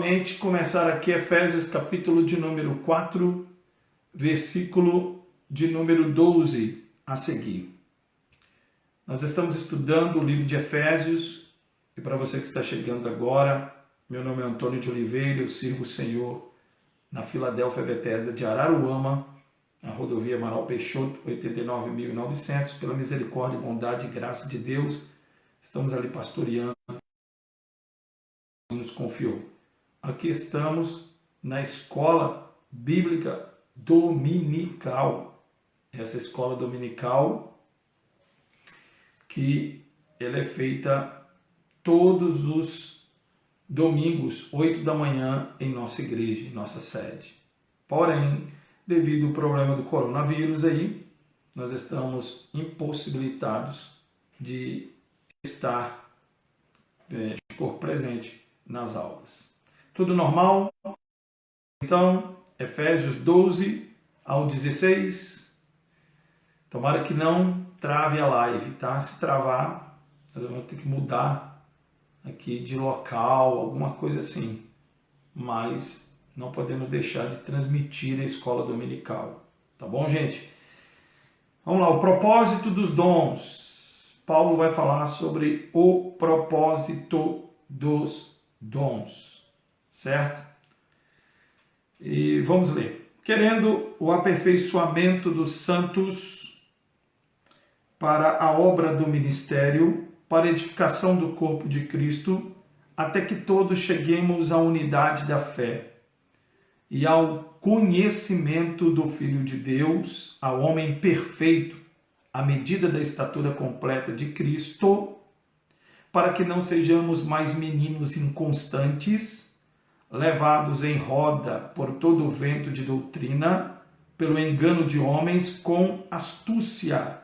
novamente começar aqui Efésios capítulo de número 4, versículo de número 12 a seguir. Nós estamos estudando o livro de Efésios e para você que está chegando agora, meu nome é Antônio de Oliveira, eu sirvo o Senhor na Filadélfia Bethesda de Araruama, na rodovia Amaral Peixoto, 89.900, pela misericórdia, bondade e graça de Deus, estamos ali pastoreando, nos confiou. Aqui estamos na escola bíblica dominical. Essa escola dominical que ela é feita todos os domingos, 8 da manhã, em nossa igreja, em nossa sede. Porém, devido ao problema do coronavírus aí, nós estamos impossibilitados de estar de corpo presente nas aulas. Tudo normal? Então, Efésios 12 ao 16. Tomara que não trave a live, tá? Se travar, nós vamos ter que mudar aqui de local, alguma coisa assim. Mas não podemos deixar de transmitir a escola dominical. Tá bom, gente? Vamos lá, o propósito dos dons. Paulo vai falar sobre o propósito dos dons, certo? E vamos ler. Querendo o aperfeiçoamento dos santos para a obra do ministério, para a edificação do corpo de Cristo, até que todos cheguemos à unidade da fé e ao conhecimento do Filho de Deus, ao homem perfeito, à medida da estatura completa de Cristo, para que não sejamos mais meninos inconstantes, levados em roda por todo o vento de doutrina, pelo engano de homens, com astúcia,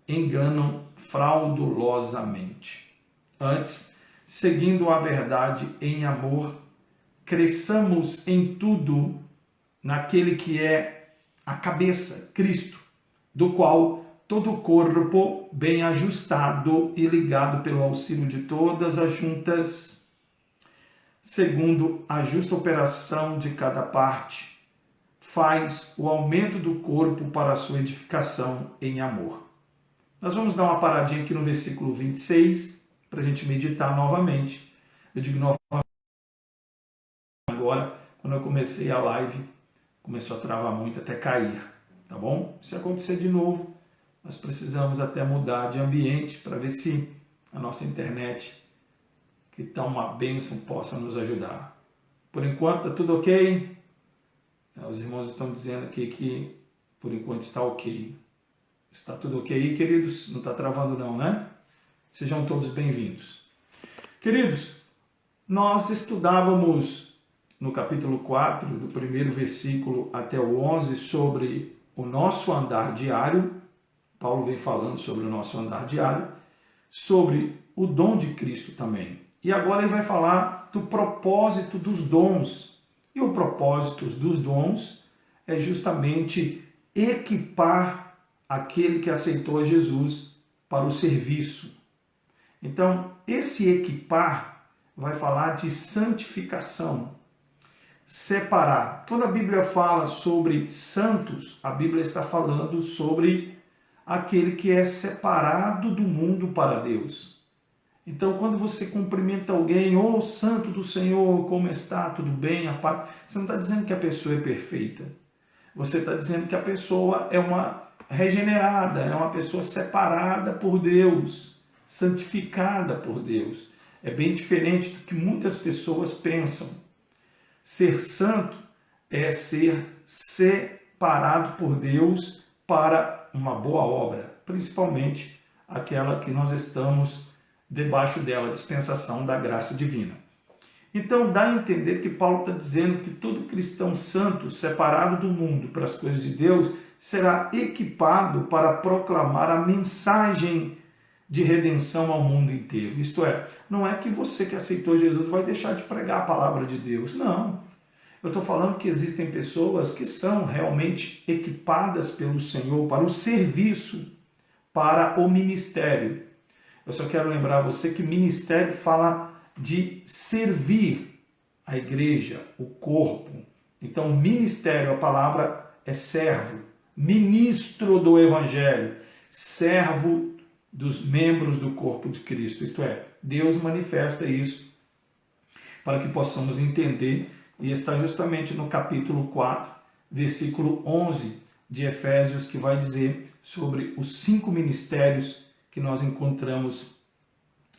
enganam fraudulosamente. Antes, seguindo a verdade em amor, cresçamos em tudo naquele que é a cabeça, Cristo, do qual todo o corpo, bem ajustado e ligado pelo auxílio de todas as juntas, segundo a justa operação de cada parte, faz o aumento do corpo para a sua edificação em amor. Nós vamos dar uma paradinha aqui no versículo 26, para a gente meditar novamente. Eu digo novamente agora, quando eu comecei a live, começou a travar muito até cair, tá bom? Se acontecer de novo, nós precisamos até mudar de ambiente para ver se a nossa internet, que está uma bênção, possa nos ajudar. Por enquanto, está tudo ok? Os irmãos estão dizendo aqui que, por enquanto, está ok. Está tudo ok, queridos? Não está travando não, né? Sejam todos bem-vindos. Queridos, nós estudávamos no capítulo 4, do primeiro versículo até o 11, sobre o nosso andar diário. Paulo vem falando sobre o nosso andar diário, sobre o dom de Cristo também. E agora ele vai falar do propósito dos dons. E o propósito dos dons é justamente equipar aquele que aceitou a Jesus para o serviço. Então, esse equipar vai falar de santificação, separar. Quando a Bíblia fala sobre santos, a Bíblia está falando sobre aquele que é separado do mundo para Deus. Então, quando você cumprimenta alguém, ô santo do Senhor, como está? Tudo bem? A paz? Você não está dizendo que a pessoa é perfeita. Você está dizendo que a pessoa é uma regenerada, é uma pessoa separada por Deus, santificada por Deus. É bem diferente do que muitas pessoas pensam. Ser santo é ser separado por Deus para uma boa obra, principalmente aquela que nós estamos debaixo dela, a dispensação da graça divina. Então dá a entender que Paulo está dizendo que todo cristão santo, separado do mundo para as coisas de Deus, será equipado para proclamar a mensagem de redenção ao mundo inteiro. Isto é, não é que você que aceitou Jesus vai deixar de pregar a palavra de Deus, não. Eu estou falando que existem pessoas que são realmente equipadas pelo Senhor para o serviço, para o ministério. Eu só quero lembrar você que ministério fala de servir a igreja, o corpo. Então, ministério, a palavra é servo, ministro do evangelho, servo dos membros do corpo de Cristo. Isto é, Deus manifesta isso para que possamos entender, e está justamente no capítulo 4, versículo 11 de Efésios, que vai dizer sobre os 5 ministérios que nós encontramos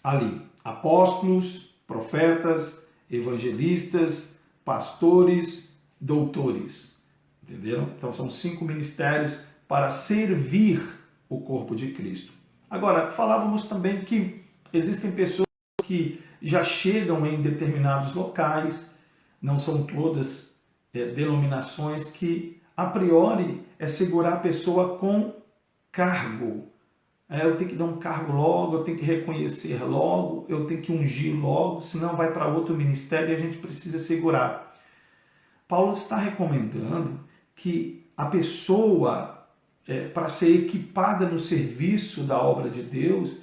ali: apóstolos, profetas, evangelistas, pastores, doutores. Entenderam? Então são 5 ministérios para servir o corpo de Cristo. Agora, falávamos também que existem pessoas que já chegam em determinados locais, não são todas denominações, que a priori é segurar a pessoa com cargo. Eu tenho que dar um cargo logo, eu tenho que reconhecer logo, eu tenho que ungir logo, senão vai para outro ministério e a gente precisa segurar. Paulo está recomendando que a pessoa, para ser equipada no serviço da obra de Deus,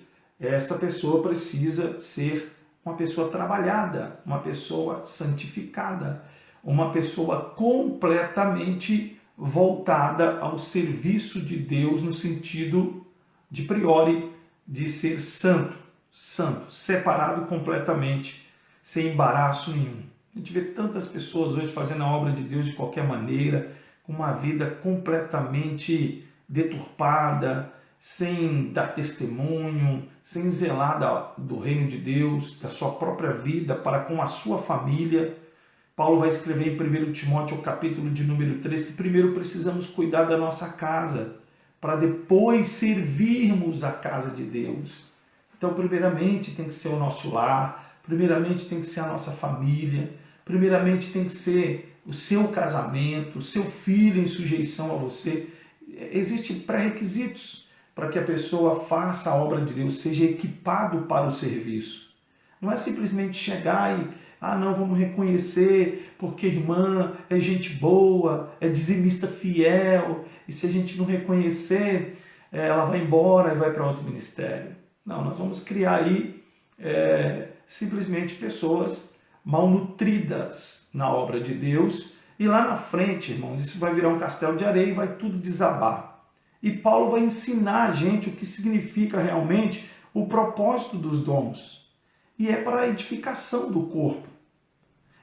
essa pessoa precisa ser uma pessoa trabalhada, uma pessoa santificada, uma pessoa completamente voltada ao serviço de Deus no sentido de priori de ser santo, separado completamente, sem embaraço nenhum. A gente vê tantas pessoas hoje fazendo a obra de Deus de qualquer maneira, com uma vida completamente deturpada, sem dar testemunho, sem zelar do reino de Deus, da sua própria vida para com a sua família. Paulo vai escrever em 1 Timóteo, capítulo de número 3, que primeiro precisamos cuidar da nossa casa, para depois servirmos a casa de Deus. Então, primeiramente tem que ser o nosso lar, primeiramente tem que ser a nossa família, primeiramente tem que ser o seu casamento, o seu filho em sujeição a você. Existem pré-requisitos para que a pessoa faça a obra de Deus, seja equipado para o serviço. Não é simplesmente chegar e, não, vamos reconhecer porque irmã é gente boa, é dizimista fiel, e se a gente não reconhecer, ela vai embora e vai para outro ministério. Não, nós vamos criar aí simplesmente pessoas malnutridas na obra de Deus, e lá na frente, irmãos, isso vai virar um castelo de areia e vai tudo desabar. E Paulo vai ensinar a gente o que significa realmente o propósito dos dons. E é para a edificação do corpo.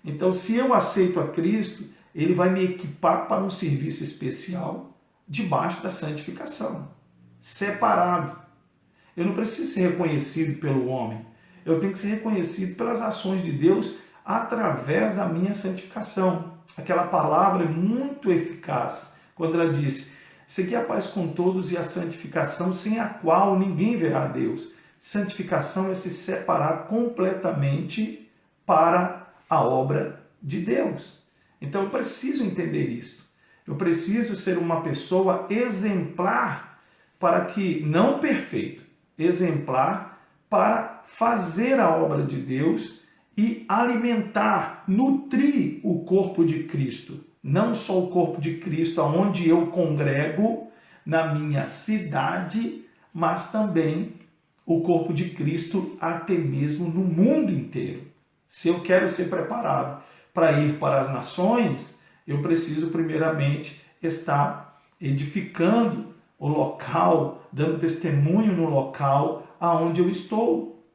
Então, se eu aceito a Cristo, ele vai me equipar para um serviço especial debaixo da santificação, separado. Eu não preciso ser reconhecido pelo homem. Eu tenho que ser reconhecido pelas ações de Deus através da minha santificação. Aquela palavra é muito eficaz quando ela diz: seguir a paz com todos e a santificação, sem a qual ninguém verá a Deus. Santificação é se separar completamente para a obra de Deus. Então eu preciso entender isso. Eu preciso ser uma pessoa exemplar, para que, não perfeito, exemplar para fazer a obra de Deus e alimentar, nutrir o corpo de Cristo. Não só o corpo de Cristo onde eu congrego na minha cidade, mas também o corpo de Cristo até mesmo no mundo inteiro. Se eu quero ser preparado para ir para as nações, eu preciso primeiramente estar edificando o local, dando testemunho no local aonde eu estou,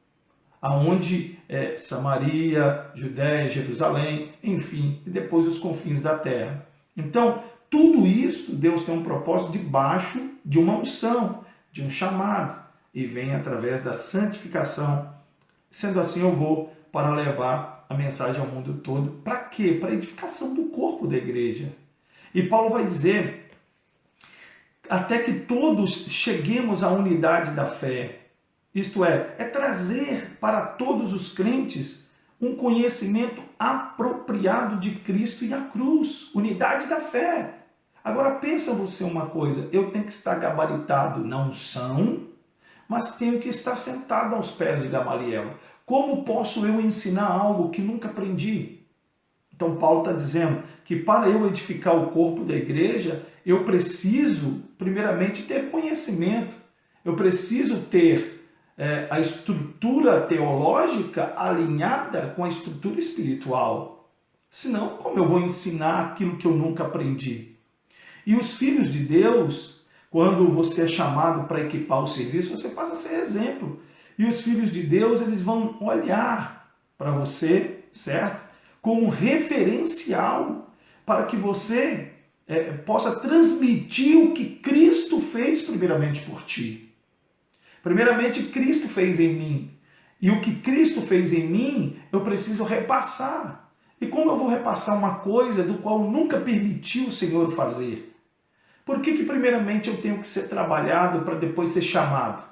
aonde é Samaria, Judéia, Jerusalém, enfim, e depois os confins da terra. Então, tudo isso, Deus tem um propósito debaixo de uma unção, de um chamado, e vem através da santificação. Sendo assim, eu vou para levar a mensagem ao mundo todo. Para quê? Para a edificação do corpo da igreja. E Paulo vai dizer, até que todos cheguemos à unidade da fé. Isto é trazer para todos os crentes um conhecimento apropriado de Cristo e a cruz, unidade da fé. Agora pensa você uma coisa, eu tenho que estar gabaritado na unção, mas tenho que estar sentado aos pés de Gamaliel. Como posso eu ensinar algo que nunca aprendi? Então Paulo está dizendo que para eu edificar o corpo da igreja, eu preciso primeiramente ter conhecimento, eu preciso ter a estrutura teológica alinhada com a estrutura espiritual. Senão, como eu vou ensinar aquilo que eu nunca aprendi? E os filhos de Deus, quando você é chamado para equipar o serviço, você passa a ser exemplo. E os filhos de Deus, eles vão olhar para você, certo? Como referencial para que você possa transmitir o que Cristo fez primeiramente por ti. Primeiramente, Cristo fez em mim. E o que Cristo fez em mim, eu preciso repassar. E como eu vou repassar uma coisa do qual nunca permitiu o Senhor fazer? Por que primeiramente eu tenho que ser trabalhado para depois ser chamado?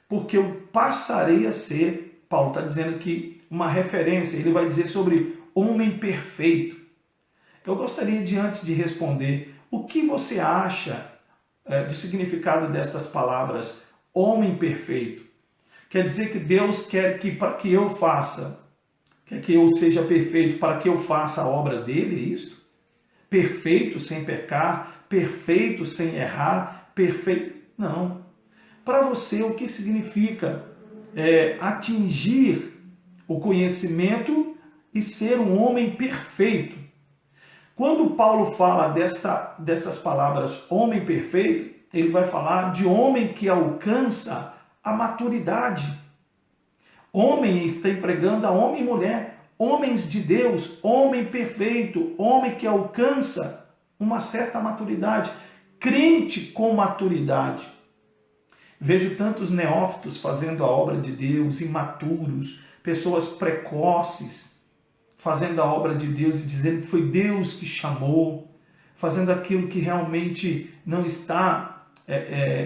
Porque eu passarei a ser, Paulo está dizendo aqui, uma referência. Ele vai dizer sobre homem perfeito. Eu gostaria de, antes de responder, o que você acha do significado destas palavras, homem perfeito? Quer dizer que Deus quer que para que eu faça, quer que eu seja perfeito para que eu faça a obra dele, é isso? Perfeito sem pecar, perfeito sem errar, perfeito... Não. Para você, o que significa atingir o conhecimento e ser um homem perfeito? Quando Paulo fala dessas palavras homem perfeito, ele vai falar de homem que alcança a maturidade. Homem está empregando a homem e mulher, homens de Deus, homem perfeito, homem que alcança uma certa maturidade, crente com maturidade. Vejo tantos neófitos fazendo a obra de Deus, imaturos, pessoas precoces, fazendo a obra de Deus e dizendo que foi Deus que chamou, fazendo aquilo que realmente não está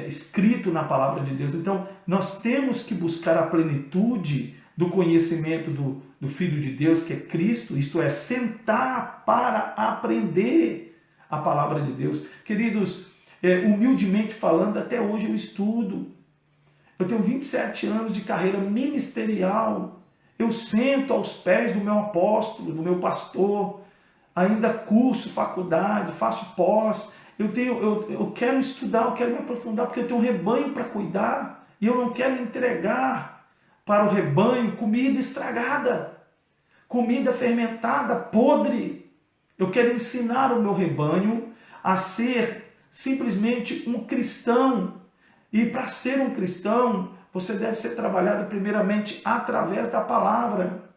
escrito na palavra de Deus. Então, nós temos que buscar a plenitude do conhecimento do Filho de Deus, que é Cristo, isto é, sentar para aprender a palavra de Deus. Queridos, humildemente falando, até hoje eu estudo. Eu tenho 27 anos de carreira ministerial. Eu sento aos pés do meu apóstolo, do meu pastor, ainda curso faculdade, faço pós. Eu quero estudar, eu quero me aprofundar, porque eu tenho um rebanho para cuidar e eu não quero entregar para o rebanho comida estragada, comida fermentada, podre. Eu quero ensinar o meu rebanho a ser simplesmente um cristão. E para ser um cristão, você deve ser trabalhado primeiramente através da palavra.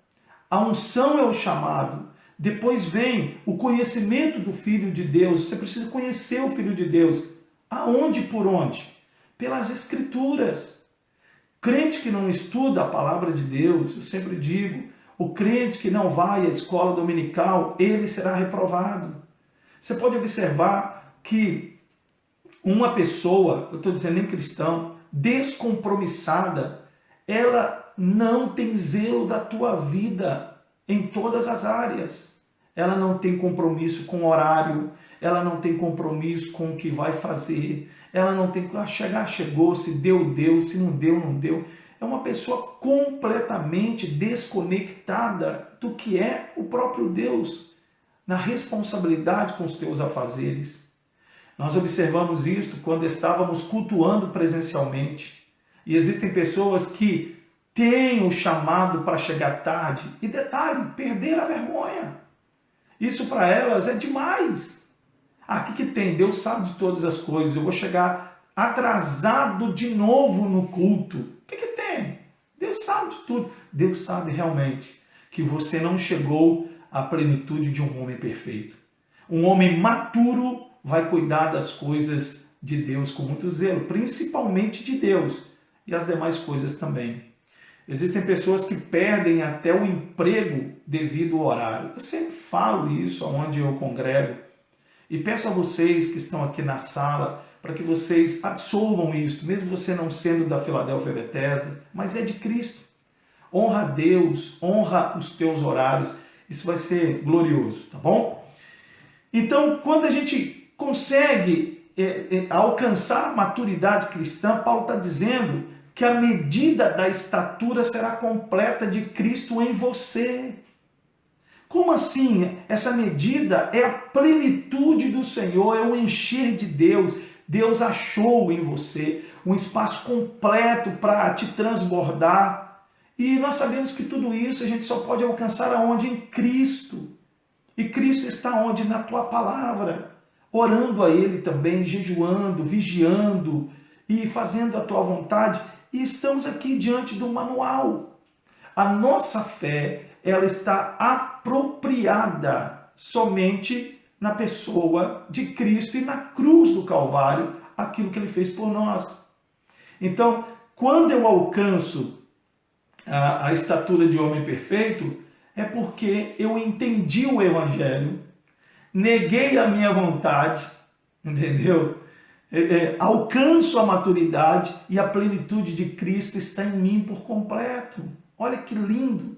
A unção é o chamado. Depois vem o conhecimento do Filho de Deus. Você precisa conhecer o Filho de Deus. Aonde e por onde? Pelas Escrituras. Crente que não estuda a palavra de Deus, eu sempre digo, o crente que não vai à escola dominical, ele será reprovado. Você pode observar que uma pessoa, eu estou dizendo nem cristão, descompromissada, ela não tem zelo da tua vida em todas as áreas. Ela não tem compromisso com o horário, ela não tem compromisso com o que vai fazer, ela não tem... chegou, se deu, deu, se não deu, não deu. É uma pessoa completamente desconectada do que é o próprio Deus, na responsabilidade com os teus afazeres. Nós observamos isto quando estávamos cultuando presencialmente. E existem pessoas que têm o chamado para chegar tarde. E detalhe, perder a vergonha. Isso para elas é demais. Aqui que tem, Deus sabe de todas as coisas. Eu vou chegar atrasado de novo no culto. O que tem? Deus sabe de tudo. Deus sabe realmente que você não chegou à plenitude de um homem perfeito. Um homem maturo vai cuidar das coisas de Deus com muito zelo, principalmente de Deus e as demais coisas também. Existem pessoas que perdem até o emprego devido ao horário. Eu sempre falo isso onde eu congrego e peço a vocês que estão aqui na sala para que vocês absorvam isso, mesmo você não sendo da Filadélfia Bethesda, mas é de Cristo. Honra a Deus, honra os teus horários, isso vai ser glorioso, tá bom? Então, quando a gente consegue alcançar a maturidade cristã, Paulo está dizendo que a medida da estatura será completa de Cristo em você. Como assim? Essa medida é a plenitude do Senhor, é o encher de Deus. Deus achou em você um espaço completo para te transbordar. E nós sabemos que tudo isso a gente só pode alcançar aonde? Em Cristo. E Cristo está onde? Na tua palavra, orando a Ele também, jejuando, vigiando e fazendo a tua vontade. E estamos aqui diante do manual. A nossa fé, ela está apropriada somente na pessoa de Cristo e na cruz do Calvário, aquilo que Ele fez por nós. Então, quando eu alcanço a estatura de homem perfeito, é porque eu entendi o Evangelho, neguei a minha vontade, entendeu? Alcanço a maturidade e a plenitude de Cristo está em mim por completo. Olha que lindo!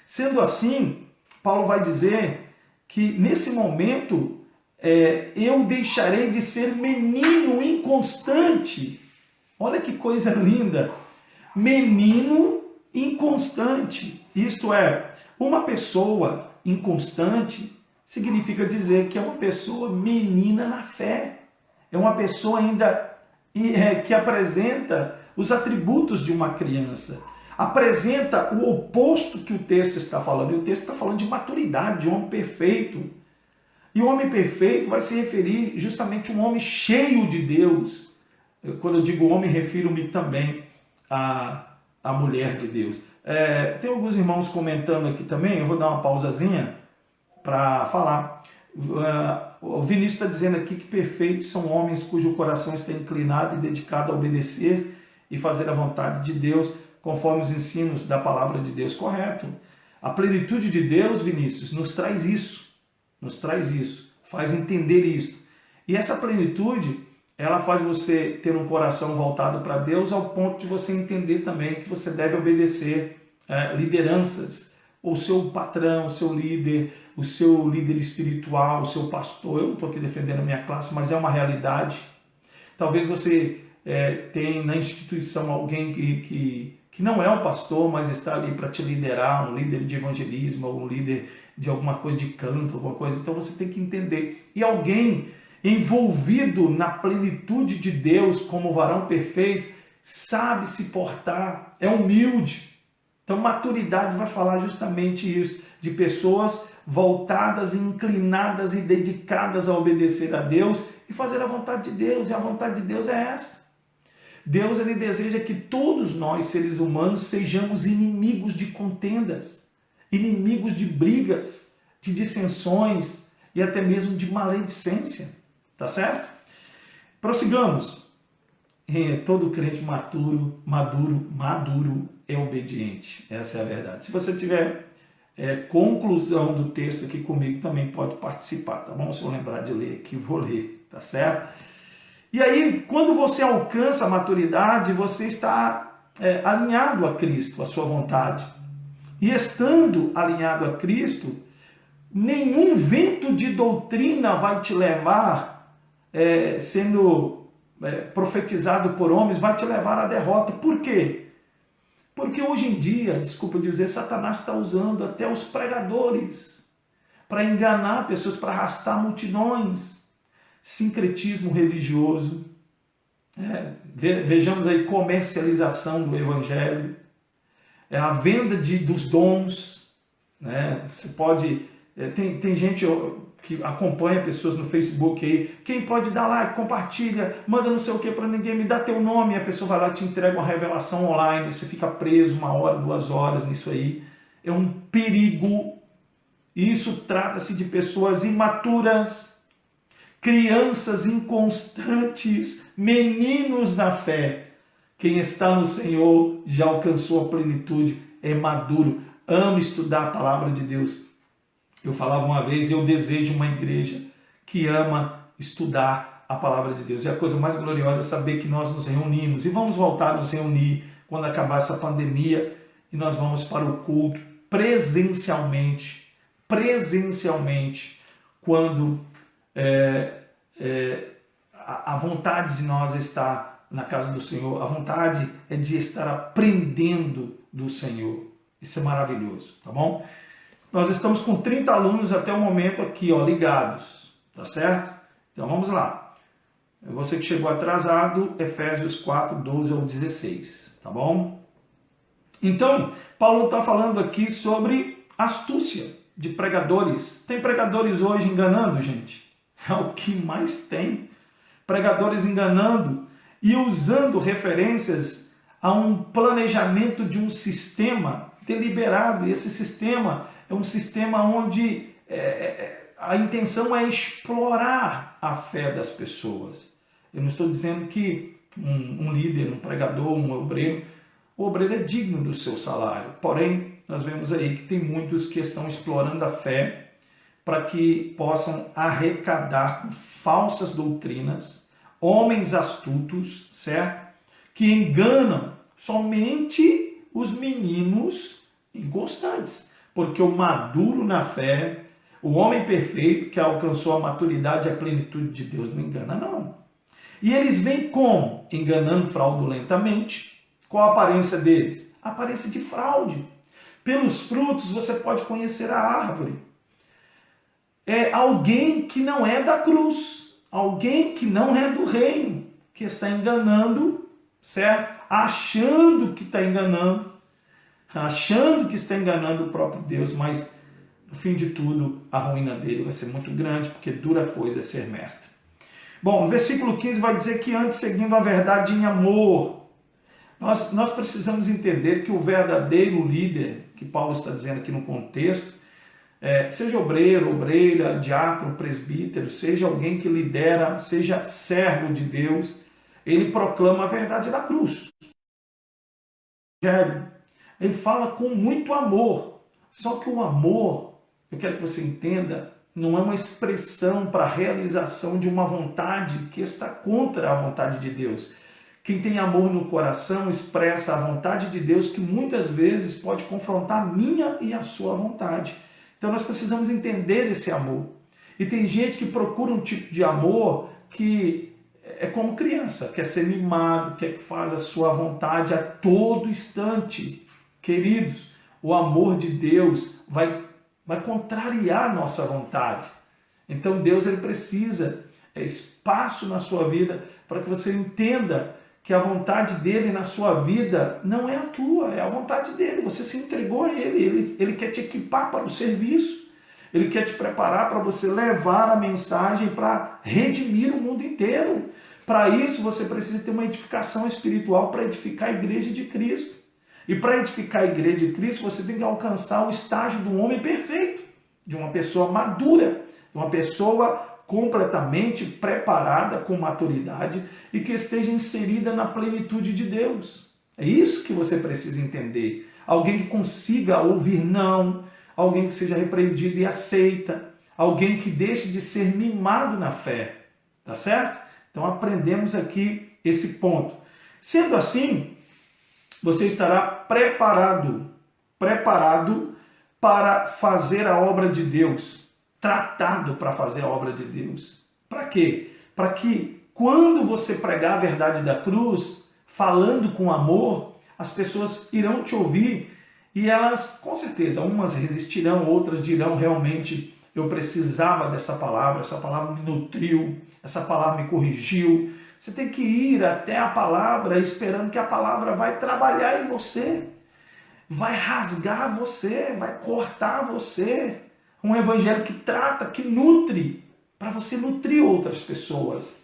Sendo assim, Paulo vai dizer que nesse momento eu deixarei de ser menino inconstante. Olha que coisa linda! Menino inconstante. Isto é, uma pessoa inconstante significa dizer que é uma pessoa menina na fé. É uma pessoa ainda que apresenta os atributos de uma criança. Apresenta o oposto que o texto está falando. E o texto está falando de maturidade, de homem perfeito. E o homem perfeito vai se referir justamente a um homem cheio de Deus. Quando eu digo homem, refiro-me também à mulher de Deus. Tem alguns irmãos comentando aqui também, eu vou dar uma pausazinha para falar. O Vinícius está dizendo aqui que perfeitos são homens cujo coração está inclinado e dedicado a obedecer e fazer a vontade de Deus, conforme os ensinos da palavra de Deus. Correto. A plenitude de Deus, Vinícius, nos traz isso, faz entender isso. E essa plenitude, ela faz você ter um coração voltado para Deus ao ponto de você entender também que você deve obedecer lideranças, o seu patrão, o seu líder espiritual, o seu pastor. Eu não estou aqui defendendo a minha classe, mas é uma realidade. Talvez você tenha na instituição alguém que não é um pastor, mas está ali para te liderar, um líder de evangelismo, ou um líder de alguma coisa de canto, alguma coisa. Então você tem que entender. E alguém envolvido na plenitude de Deus como varão perfeito, sabe se portar, é humilde. Então maturidade vai falar justamente isso, de pessoas voltadas, inclinadas e dedicadas a obedecer a Deus e fazer a vontade de Deus. E a vontade de Deus é esta. Deus, ele deseja que todos nós, seres humanos, sejamos inimigos de contendas, inimigos de brigas, de dissensões e até mesmo de maledicência. Tá certo? Prossigamos. Todo crente maduro é obediente. Essa é a verdade. Se você tiver conclusão do texto aqui comigo, também pode participar, tá bom? Se eu lembrar de ler aqui, vou ler, tá certo? E aí, quando você alcança a maturidade, você está alinhado a Cristo, a sua vontade. E estando alinhado a Cristo, nenhum vento de doutrina vai te levar, sendo profetizado por homens, vai te levar à derrota. Por quê? Porque hoje em dia, desculpa dizer, Satanás está usando até os pregadores para enganar pessoas, para arrastar multidões. Sincretismo religioso. Vejamos aí comercialização do evangelho. A venda dos dons. Você pode... Tem gente que acompanha pessoas no Facebook aí, quem pode dar like, compartilha, manda não sei o que para ninguém, me dá teu nome, e a pessoa vai lá e te entrega uma revelação online, você fica preso 1 hora, 2 horas nisso aí. É um perigo. Isso trata-se de pessoas imaturas, crianças inconstantes, meninos na fé. Quem está no Senhor já alcançou a plenitude, é maduro, ama estudar a palavra de Deus. Eu falava uma vez, eu desejo uma igreja que ama estudar a palavra de Deus. E a coisa mais gloriosa é saber que nós nos reunimos. E vamos voltar a nos reunir quando acabar essa pandemia. E nós vamos para o culto presencialmente. Quando a vontade de nós estar na casa do Senhor. A vontade é de estar aprendendo do Senhor. Isso é maravilhoso, tá bom? Nós estamos com 30 alunos até o momento aqui, ligados, tá certo? Então vamos lá. Você que chegou atrasado, Efésios 4, 12 ao 16, tá bom? Então, Paulo está falando aqui sobre astúcia. de pregadores. Tem pregadores hoje enganando, gente. É o que mais tem. Pregadores enganando e usando referências a um planejamento de um sistema deliberado. E esse sistema é um sistema onde a intenção é explorar a fé das pessoas. Eu não estou dizendo que um líder, um pregador, um obreiro, o obreiro é digno do seu salário. Porém, nós vemos aí que tem muitos que estão explorando a fé para que possam arrecadar com falsas doutrinas, homens astutos, certo? Que enganam somente os meninos inconstantes. Porque o maduro na fé, o homem perfeito que alcançou a maturidade e a plenitude de Deus, não engana não. E eles vêm como? Enganando fraudulentamente. Qual a aparência deles? A aparência de fraude. Pelos frutos você pode conhecer a árvore. É alguém que não é da cruz, alguém que não é do reino, que está enganando, certo? Achando que está enganando o próprio Deus, mas no fim de tudo a ruína dele vai ser muito grande, porque dura coisa é ser mestre. Bom, o versículo 15 vai dizer que antes, seguindo a verdade em amor, nós precisamos entender que o verdadeiro líder, que Paulo está dizendo aqui no contexto, seja obreiro, obreira, diácono, presbítero, seja alguém que lidera, seja servo de Deus, ele proclama a verdade da cruz. Ele fala com muito amor, só que o amor, eu quero que você entenda, não é uma expressão para a realização de uma vontade que está contra a vontade de Deus. Quem tem amor no coração expressa a vontade de Deus, que muitas vezes pode confrontar a minha e a sua vontade. Então nós precisamos entender esse amor. E tem gente que procura um tipo de amor que é como criança, quer ser mimado, quer que faz a sua vontade a todo instante. Queridos, o amor de Deus vai contrariar a nossa vontade. Então Deus ele precisa espaço na sua vida para que você entenda que a vontade dele na sua vida não é a tua, é a vontade dele. Você se entregou a ele quer te equipar para o serviço, ele quer te preparar para você levar a mensagem para redimir o mundo inteiro. Para isso você precisa ter uma edificação espiritual para edificar a igreja de Cristo. E para edificar a igreja de Cristo, você tem que alcançar o estágio do homem perfeito, de uma pessoa madura, de uma pessoa completamente preparada com maturidade e que esteja inserida na plenitude de Deus. É isso que você precisa entender. Alguém que consiga ouvir não, alguém que seja repreendido e aceita, alguém que deixe de ser mimado na fé, tá certo? Então aprendemos aqui esse ponto. Sendo assim, você estará preparado para fazer a obra de Deus, tratado para fazer a obra de Deus. Para quê? Para que quando você pregar a verdade da cruz, falando com amor, as pessoas irão te ouvir e elas, com certeza, umas resistirão, outras dirão realmente eu precisava dessa palavra, essa palavra me nutriu, essa palavra me corrigiu. Você tem que ir até a palavra esperando que a palavra vai trabalhar em você, vai rasgar você, vai cortar você. Um evangelho que trata, que nutre, para você nutrir outras pessoas.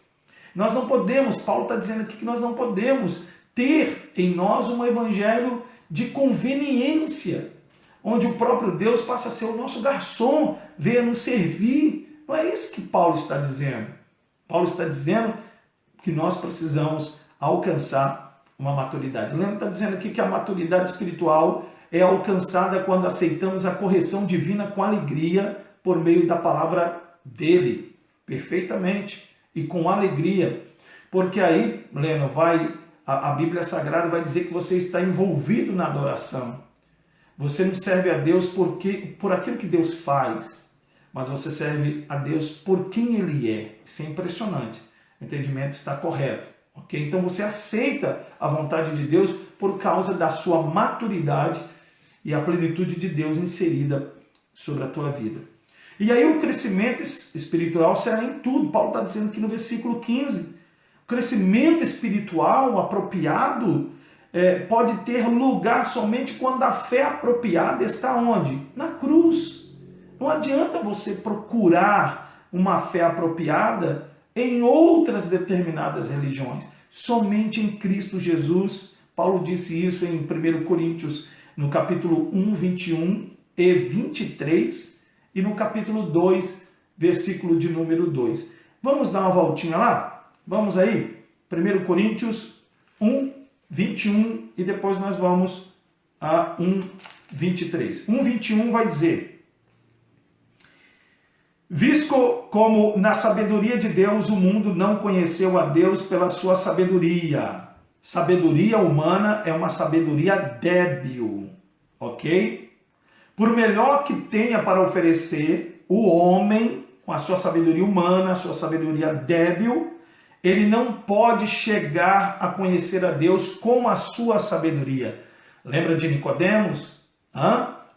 Nós não podemos, Paulo está dizendo aqui que nós não podemos ter em nós um evangelho de conveniência, onde o próprio Deus passa a ser o nosso garçom, venha nos servir. Não é isso que Paulo está dizendo. Paulo está dizendo que nós precisamos alcançar uma maturidade. Lembra que está dizendo aqui que a maturidade espiritual é alcançada quando aceitamos a correção divina com alegria por meio da palavra dele, perfeitamente, e com alegria. Porque aí, Leno, a Bíblia Sagrada vai dizer que você está envolvido na adoração. Você não serve a Deus por aquilo que Deus faz, mas você serve a Deus por quem Ele é. Isso é impressionante. O entendimento está correto. Okay? Então você aceita a vontade de Deus por causa da sua maturidade e a plenitude de Deus inserida sobre a tua vida. E aí o crescimento espiritual será em tudo. Paulo está dizendo aqui no versículo 15. O crescimento espiritual apropriado pode ter lugar somente quando a fé apropriada está onde? Na cruz. Não adianta você procurar uma fé apropriada em outras determinadas religiões. Somente em Cristo Jesus. Paulo disse isso em 1 Coríntios, no capítulo 1, 21 e 23, e no capítulo 2, versículo de número 2. Vamos dar uma voltinha lá? Vamos aí? 1 Coríntios 1, 21 e depois nós vamos a 1, 23. 1, 21 vai dizer: visto como na sabedoria de Deus o mundo não conheceu a Deus pela sua sabedoria. Sabedoria humana é uma sabedoria débil, ok? Por melhor que tenha para oferecer, o homem, com a sua sabedoria humana, a sua sabedoria débil, ele não pode chegar a conhecer a Deus com a sua sabedoria. Lembra de Nicodemos?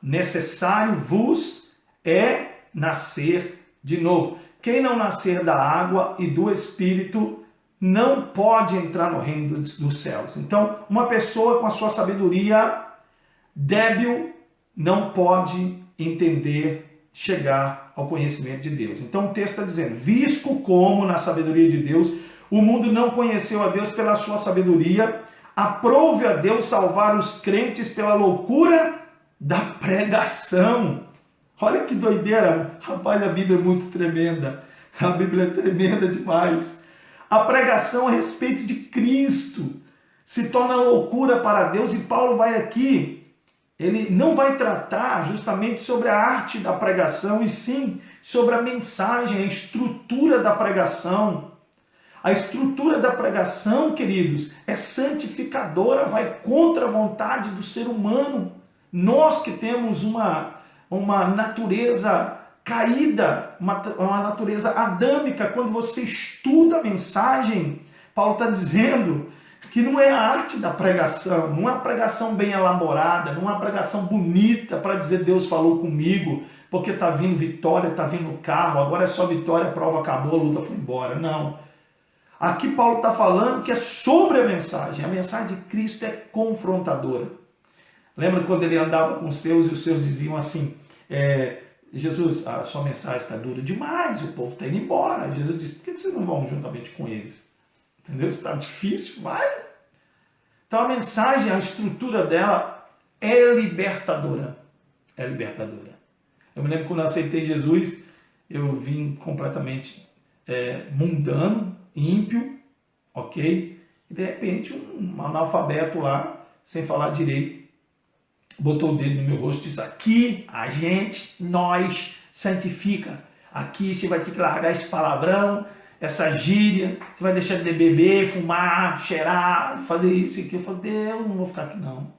Necessário vos é nascer de novo. Quem não nascer da água e do Espírito não pode entrar no reino dos céus. Então, uma pessoa com a sua sabedoria débil não pode entender, chegar ao conhecimento de Deus. Então, o texto está dizendo: visto como na sabedoria de Deus o mundo não conheceu a Deus pela sua sabedoria, aprove a Deus salvar os crentes pela loucura da pregação. Olha que doideira, rapaz, a Bíblia é muito tremenda. A Bíblia é tremenda demais. A pregação a respeito de Cristo se torna loucura para Deus, e Paulo vai aqui, ele não vai tratar justamente sobre a arte da pregação, e sim sobre a mensagem, a estrutura da pregação. A estrutura da pregação, queridos, é santificadora, vai contra a vontade do ser humano. Nós que temos uma natureza caída, uma natureza adâmica, quando você estuda a mensagem, Paulo está dizendo que não é a arte da pregação, não é uma pregação bem elaborada, não é uma pregação bonita para dizer Deus falou comigo, porque está vindo vitória, está vindo carro, agora é só vitória, a prova acabou, a luta foi embora. Não. Aqui Paulo está falando que é sobre a mensagem de Cristo é confrontadora. Lembra quando ele andava com os seus e os seus diziam assim: Jesus, a sua mensagem está dura demais, o povo está indo embora. Jesus disse: por que vocês não vão juntamente com eles? Entendeu? Está difícil, vai. Então a mensagem, a estrutura dela é libertadora. É libertadora. Eu me lembro quando eu aceitei Jesus, eu vim completamente mundano, ímpio, ok? E de repente um analfabeto lá, sem falar direito, botou o dedo no meu rosto e disse: aqui a gente, nós, santifica. Aqui você vai ter que largar esse palavrão, essa gíria, você vai deixar de beber, fumar, cheirar, fazer isso e aquilo. Eu falei: Deus, não vou ficar aqui não.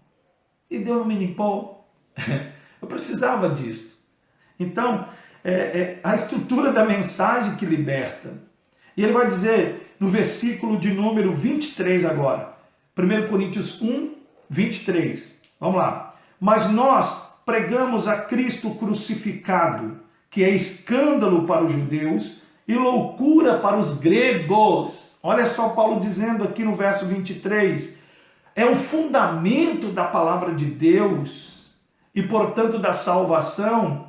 E Deus não me limpou. Eu precisava disso. Então, a estrutura da mensagem que liberta. E ele vai dizer no versículo de número 23 agora, 1 Coríntios 1, 23. Vamos lá. Mas nós pregamos a Cristo crucificado, que é escândalo para os judeus e loucura para os gregos. Olha só Paulo dizendo aqui no verso 23. É o fundamento da palavra de Deus e, portanto, da salvação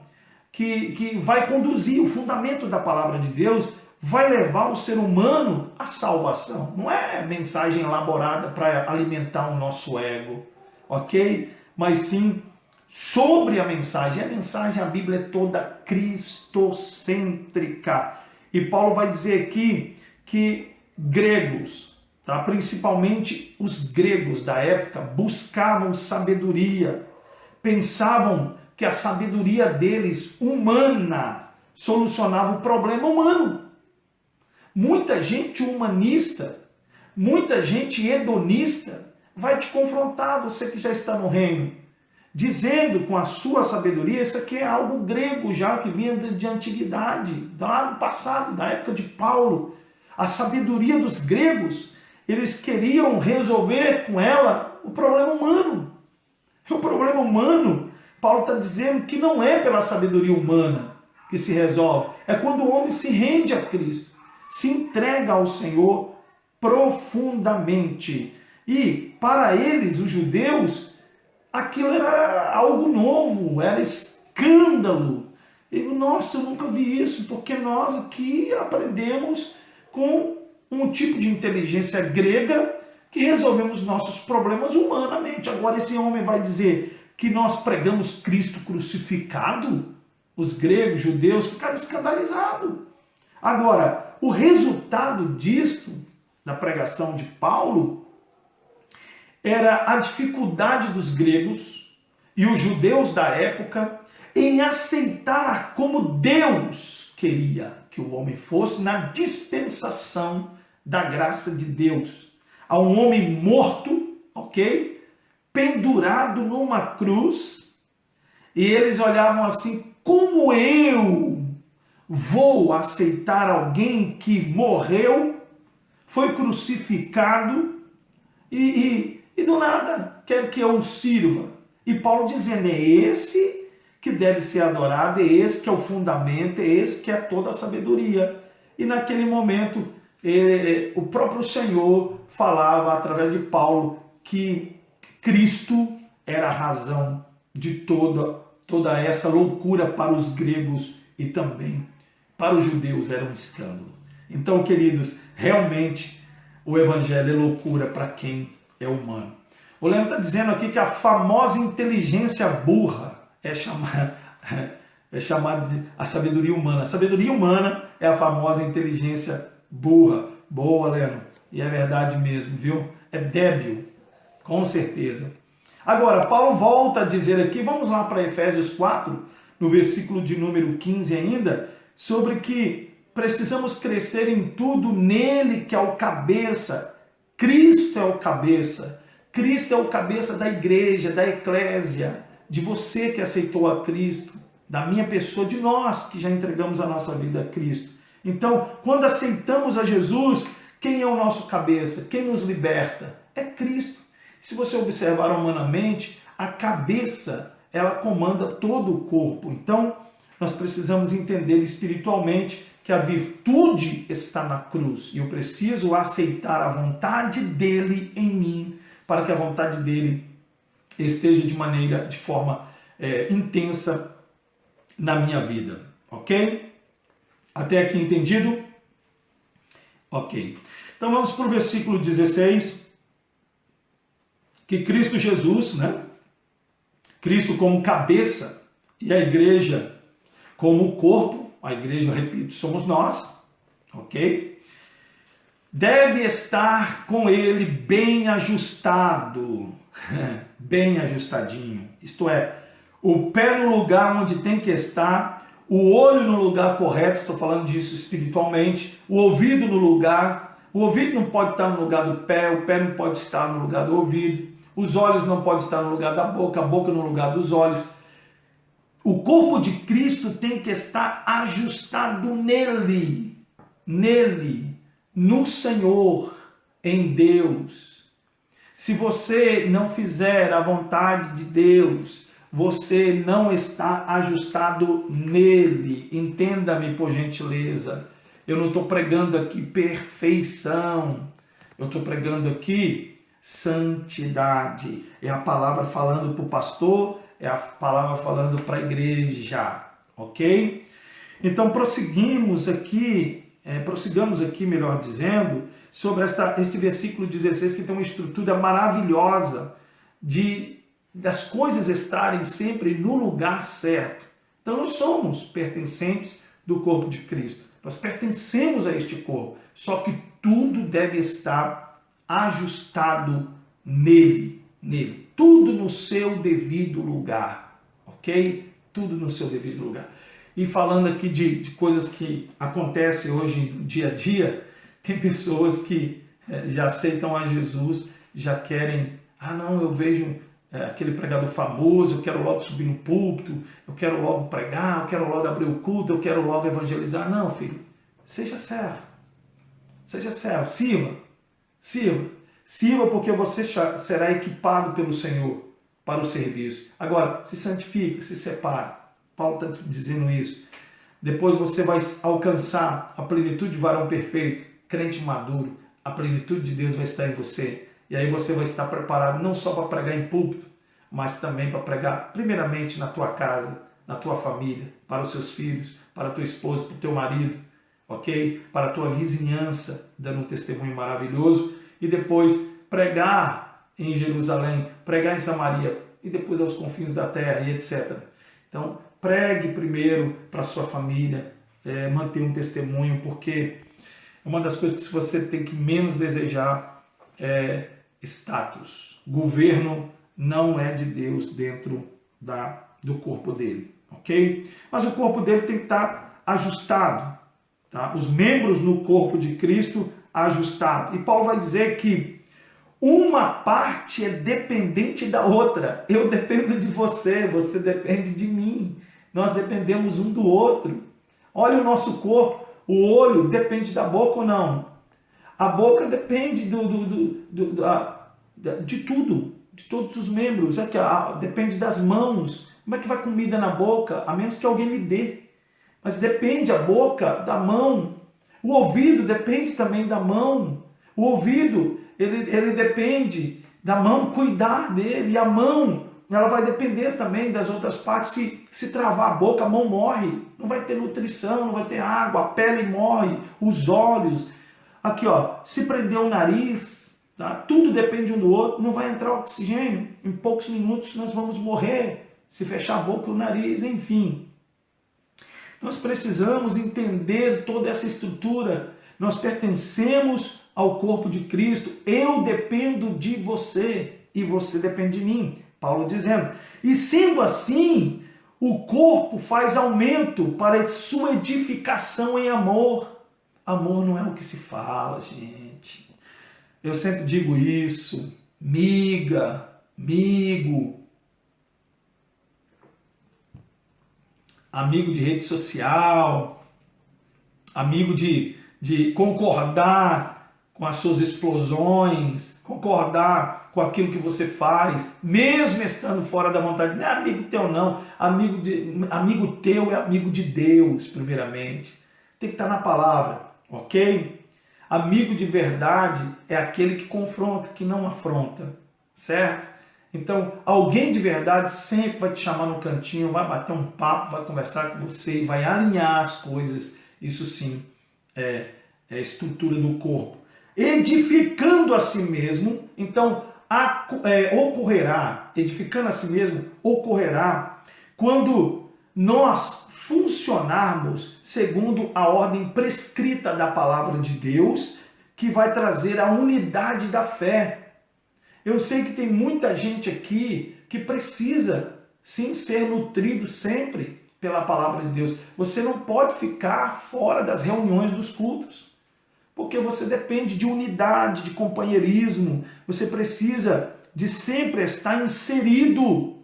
que vai conduzir. O fundamento da palavra de Deus vai levar o ser humano à salvação. Não é mensagem elaborada para alimentar o nosso ego, ok? Mas sim sobre a mensagem. A Bíblia é toda cristocêntrica. E Paulo vai dizer aqui que gregos, tá? Principalmente os gregos da época, buscavam sabedoria, pensavam que a sabedoria deles, humana, solucionava o problema humano. Muita gente humanista, muita gente hedonista vai te confrontar, você que já está no reino, dizendo com a sua sabedoria, isso aqui é algo grego já, que vinha de antiguidade, lá no passado, da época de Paulo. A sabedoria dos gregos, eles queriam resolver com ela o problema humano. O problema humano, Paulo está dizendo que não é pela sabedoria humana que se resolve, é quando o homem se rende a Cristo, se entrega ao Senhor profundamente. E para eles, os judeus, aquilo era algo novo, era escândalo. Eu digo, nossa, eu nunca vi isso, porque nós aqui aprendemos com um tipo de inteligência grega que resolvemos nossos problemas humanamente. Agora esse homem vai dizer que nós pregamos Cristo crucificado? Os gregos, judeus, ficaram escandalizados. Agora, o resultado disto, da pregação de Paulo, era a dificuldade dos gregos e os judeus da época em aceitar como Deus queria que o homem fosse na dispensação da graça de Deus. A um homem morto, ok? Pendurado numa cruz, e eles olhavam assim, como eu vou aceitar alguém que morreu, foi crucificado e do nada quer que eu o sirva? E Paulo dizendo, é esse que deve ser adorado, é esse que é o fundamento, é esse que é toda a sabedoria. E naquele momento, o próprio Senhor falava através de Paulo que Cristo era a razão de toda essa loucura para os gregos e também para os judeus era um escândalo. Então, queridos, realmente o evangelho é loucura para quem é humano. O Leandro está dizendo aqui que a famosa inteligência burra é chamada de a sabedoria humana. A sabedoria humana é a famosa inteligência burra. Boa, Leandro. E é verdade mesmo, viu? É débil, com certeza. Agora, Paulo volta a dizer aqui, vamos lá para Efésios 4, no versículo de número 15 ainda, sobre que precisamos crescer em tudo nele que é o cabeça. Cristo é o cabeça. Cristo é o cabeça da igreja, da eclésia, de você que aceitou a Cristo, da minha pessoa, de nós que já entregamos a nossa vida a Cristo. Então, quando aceitamos a Jesus, quem é o nosso cabeça? Quem nos liberta? É Cristo. Se você observar humanamente, a cabeça, ela comanda todo o corpo. Então, nós precisamos entender espiritualmente que a virtude está na cruz. E eu preciso aceitar a vontade dele em mim, para que a vontade dele esteja de forma intensa na minha vida. Ok? Até aqui entendido? Ok. Então vamos para o versículo 16. Que Cristo Jesus, né? Cristo como cabeça e a igreja como o corpo, a igreja, repito, somos nós, ok? Deve estar com ele bem ajustado, bem ajustadinho, isto é, o pé no lugar onde tem que estar, o olho no lugar correto, estou falando disso espiritualmente, o ouvido no lugar, o ouvido não pode estar no lugar do pé, o pé não pode estar no lugar do ouvido, os olhos não podem estar no lugar da boca, a boca no lugar dos olhos. O corpo de Cristo tem que estar ajustado nele, no Senhor, em Deus. Se você não fizer a vontade de Deus, você não está ajustado nele. Entenda-me, por gentileza. Eu não estou pregando aqui perfeição. Eu estou pregando aqui santidade. É a palavra falando para o pastor, é a palavra falando para a igreja. Ok? Então, prossigamos aqui, melhor dizendo, sobre este versículo 16, que tem uma estrutura maravilhosa das coisas estarem sempre no lugar certo. Então, nós somos pertencentes do corpo de Cristo. Nós pertencemos a este corpo, só que tudo deve estar ajustado nele. Tudo no seu devido lugar, ok? Tudo no seu devido lugar. E falando aqui de coisas que acontecem hoje no dia a dia, tem pessoas que já aceitam a Jesus, já querem, não, eu vejo aquele pregador famoso, eu quero logo subir no púlpito, eu quero logo pregar, eu quero logo abrir o culto, eu quero logo evangelizar. Não, filho, seja servo, sirva porque você será equipado pelo Senhor para o serviço. Agora, se santifica, se separa. Paulo está dizendo isso. Depois você vai alcançar a plenitude de varão perfeito, crente maduro. A plenitude de Deus vai estar em você. E aí você vai estar preparado não só para pregar em púlpito, mas também para pregar primeiramente na tua casa, na tua família, para os seus filhos, para a tua esposa, para o teu marido, ok? Para a tua vizinhança, dando um testemunho maravilhoso, e depois pregar em Jerusalém, pregar em Samaria, e depois aos confins da terra, e etc. Então, pregue primeiro para a sua família, manter um testemunho, porque uma das coisas que você tem que menos desejar é status. Governo não é de Deus dentro do corpo dele, ok? Mas o corpo dele tem que estar ajustado, tá? Os membros no corpo de Cristo ajustados. E Paulo vai dizer que uma parte é dependente da outra. Eu dependo de você, você depende de mim. Nós dependemos um do outro. Olha o nosso corpo. O olho depende da boca ou não? A boca depende de tudo, de todos os membros. Depende das mãos. Como é que vai comida na boca? A menos que alguém me dê. Mas depende a boca da mão. O ouvido depende também da mão. O ouvido, ele depende da mão, cuidar dele. E a mão, ela vai depender também das outras partes. Se travar a boca, a mão morre. Não vai ter nutrição, não vai ter água, a pele morre, os olhos. Aqui, ó, se prender o nariz, tá? Tudo depende um do outro, não vai entrar oxigênio. Em poucos minutos nós vamos morrer. Se fechar a boca e o nariz, enfim. Nós precisamos entender toda essa estrutura. Nós pertencemos ao corpo de Cristo. Eu dependo de você e você depende de mim. Paulo dizendo. E sendo assim, o corpo faz aumento para sua edificação em amor. Amor não é o que se fala, gente. Eu sempre digo isso. Miga, amigo. Amigo de rede social. Amigo de concordar com as suas explosões. Concordar com aquilo que você faz. Mesmo estando fora da vontade. Não é amigo teu, não. Amigo teu é amigo de Deus, primeiramente. Tem que estar na palavra. Ok? Amigo de verdade é aquele que confronta, que não afronta, certo? Então, alguém de verdade sempre vai te chamar no cantinho, vai bater um papo, vai conversar com você, vai alinhar as coisas. Isso sim é a estrutura do corpo. Edificando a si mesmo, então edificando a si mesmo, ocorrerá quando nós funcionarmos segundo a ordem prescrita da palavra de Deus, que vai trazer a unidade da fé. Eu sei que tem muita gente aqui que precisa, sim, ser nutrido sempre pela palavra de Deus. Você não pode ficar fora das reuniões dos cultos, porque você depende de unidade, de companheirismo. Você precisa de sempre estar inserido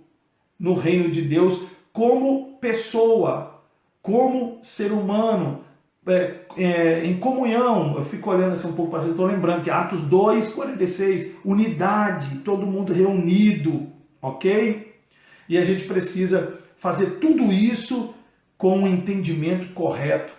no reino de Deus como pessoa, como ser humano, em comunhão. Eu fico olhando assim um pouco para frente, estou lembrando que Atos 2:46, unidade, todo mundo reunido, ok? E a gente precisa fazer tudo isso com um entendimento correto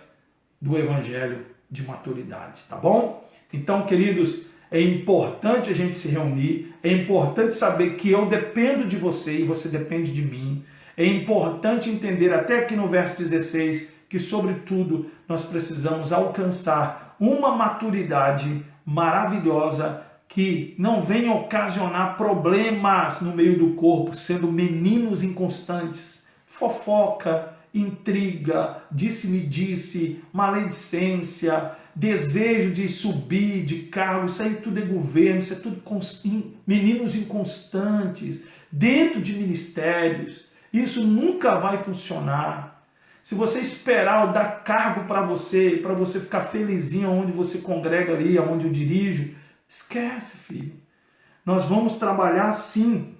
do Evangelho de maturidade, tá bom? Então, queridos, é importante a gente se reunir, é importante saber que eu dependo de você e você depende de mim. É importante entender, até aqui no verso 16, que, sobretudo, nós precisamos alcançar uma maturidade maravilhosa que não venha ocasionar problemas no meio do corpo, sendo meninos inconstantes, fofoca, intriga, disse-me-disse, maledicência, desejo de subir de cargo. Isso aí tudo é governo, isso é tudo meninos inconstantes, dentro de ministérios. Isso nunca vai funcionar. Se você esperar eu dar cargo para você ficar felizinho onde você congrega ali, onde eu dirijo, esquece, filho. Nós vamos trabalhar sim.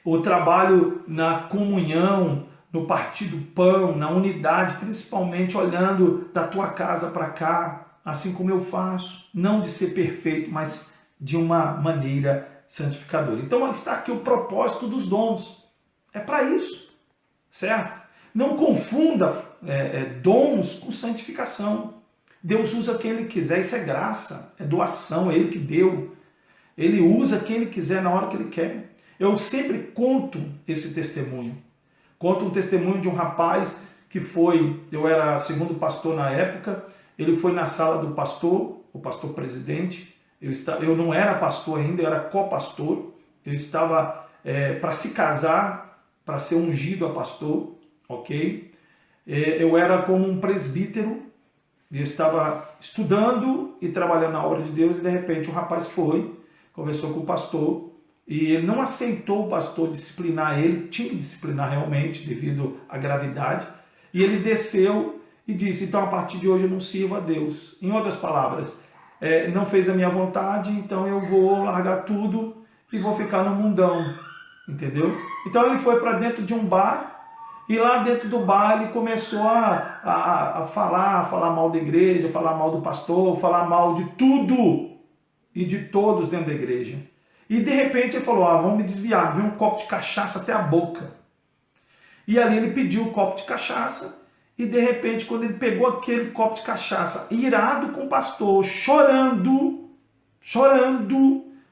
O trabalho na comunhão, no partir do pão, na unidade, principalmente olhando da tua casa para cá, assim como eu faço. Não de ser perfeito, mas de uma maneira santificadora. Então está aqui o propósito dos dons. É para isso, certo? Não confunda dons com santificação. Deus usa quem Ele quiser, isso é graça, é doação, é Ele que deu. Ele usa quem Ele quiser na hora que Ele quer. Eu sempre conto esse testemunho. Conta um testemunho de um rapaz que eu era segundo pastor na época, ele foi na sala do pastor, o pastor presidente, eu não era pastor ainda, eu era copastor, eu estava para se casar, para ser ungido a pastor, ok? Eu era como um presbítero, eu estava estudando e trabalhando na obra de Deus, e de repente o rapaz conversou com o pastor, e ele não aceitou o pastor disciplinar ele, tinha que disciplinar realmente devido à gravidade, e ele desceu e disse: então a partir de hoje eu não sirvo a Deus. Em outras palavras, não fez a minha vontade, então eu vou largar tudo e vou ficar no mundão, entendeu? Então ele foi para dentro de um bar, e lá dentro do bar ele começou a falar mal da igreja, falar mal do pastor, falar mal de tudo e de todos dentro da igreja. E de repente ele falou: vamos me desviar, veio um copo de cachaça até a boca. E ali ele pediu o copo de cachaça, e de repente quando ele pegou aquele copo de cachaça, irado com o pastor, chorando,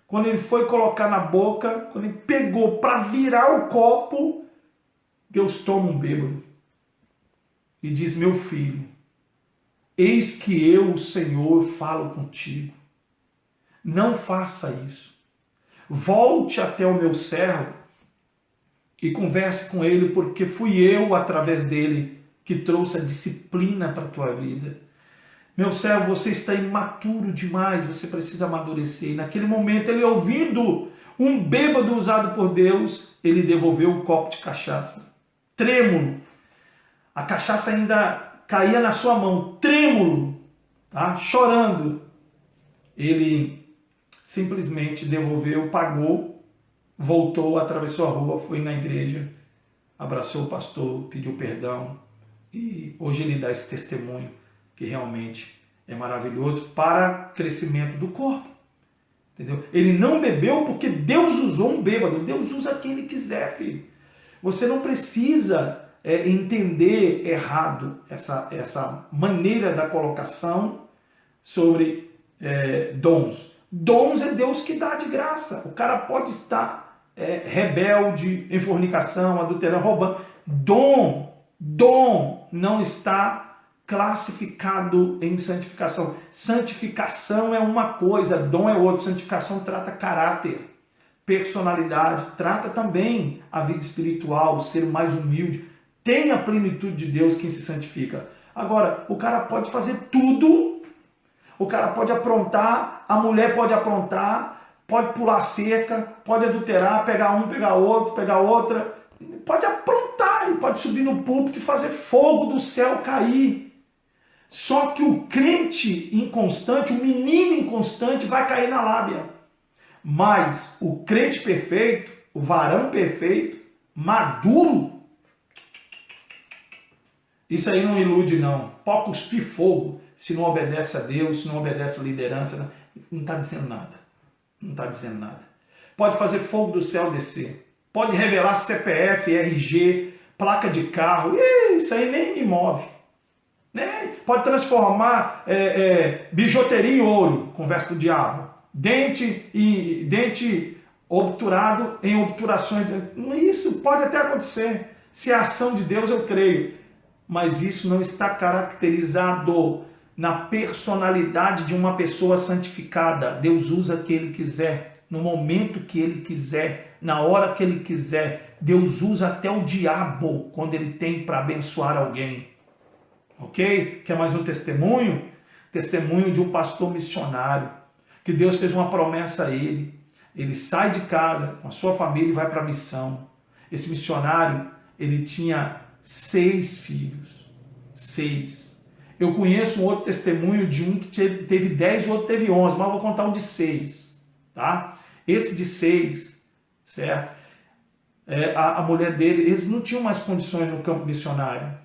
quando ele foi colocar na boca, quando ele pegou para virar o copo, Deus toma um bêbado e diz: meu filho, eis que eu, o Senhor, falo contigo. Não faça isso. Volte até o meu servo e converse com ele, porque fui eu, através dele, que trouxe a disciplina para a tua vida. Meu servo, você está imaturo demais, você precisa amadurecer. E naquele momento, ele ouvindo um bêbado usado por Deus, ele devolveu o copo de cachaça. Trêmulo. A cachaça ainda caía na sua mão, trêmulo, tá? Chorando. Ele simplesmente devolveu, pagou, voltou, atravessou a rua, foi na igreja, abraçou o pastor, pediu perdão, e hoje ele dá esse testemunho que realmente é maravilhoso para crescimento do corpo. Entendeu? Ele não bebeu porque Deus usou um bêbado. Deus usa quem ele quiser, filho. Você não precisa entender errado essa maneira da colocação sobre dons. Dons é Deus que dá de graça. O cara pode estar rebelde, em fornicação, adulterando, roubando. Dom não está classificado em santificação. Santificação é uma coisa, dom é outra. Santificação trata caráter, personalidade, trata também a vida espiritual, o ser mais humilde. Tem a plenitude de Deus quem se santifica. Agora, o cara pode fazer tudo, o cara pode aprontar, a mulher pode aprontar, pode pular cerca, pode adulterar, pegar um, pegar outro, pegar outra, pode aprontar, ele pode subir no púlpito e fazer fogo do céu cair. Só que o crente inconstante, o menino inconstante vai cair na lábia. Mas o crente perfeito, o varão perfeito, maduro, isso aí não ilude não. Pode cuspir fogo se não obedece a Deus, se não obedece a liderança. Não está dizendo nada. Não está dizendo nada. Pode fazer fogo do céu descer. Pode revelar CPF, RG, placa de carro. Isso aí nem me move. Pode transformar bijuteria em ouro, conversa do diabo. Dente obturado em obturações. Isso pode até acontecer. Se é a ação de Deus, eu creio. Mas isso não está caracterizado na personalidade de uma pessoa santificada. Deus usa quem Ele quiser, no momento que Ele quiser, na hora que Ele quiser. Deus usa até o diabo quando Ele tem para abençoar alguém. Ok? Quer mais um testemunho? Testemunho de um pastor missionário, que Deus fez uma promessa a ele. Ele sai de casa com a sua família e vai para a missão. Esse missionário, ele tinha 6 filhos. 6. Eu conheço um outro testemunho de um que teve 10, o outro teve 11, mas eu vou contar o de 6. Tá? Esse de 6, certo? A mulher dele, eles não tinham mais condições no campo missionário.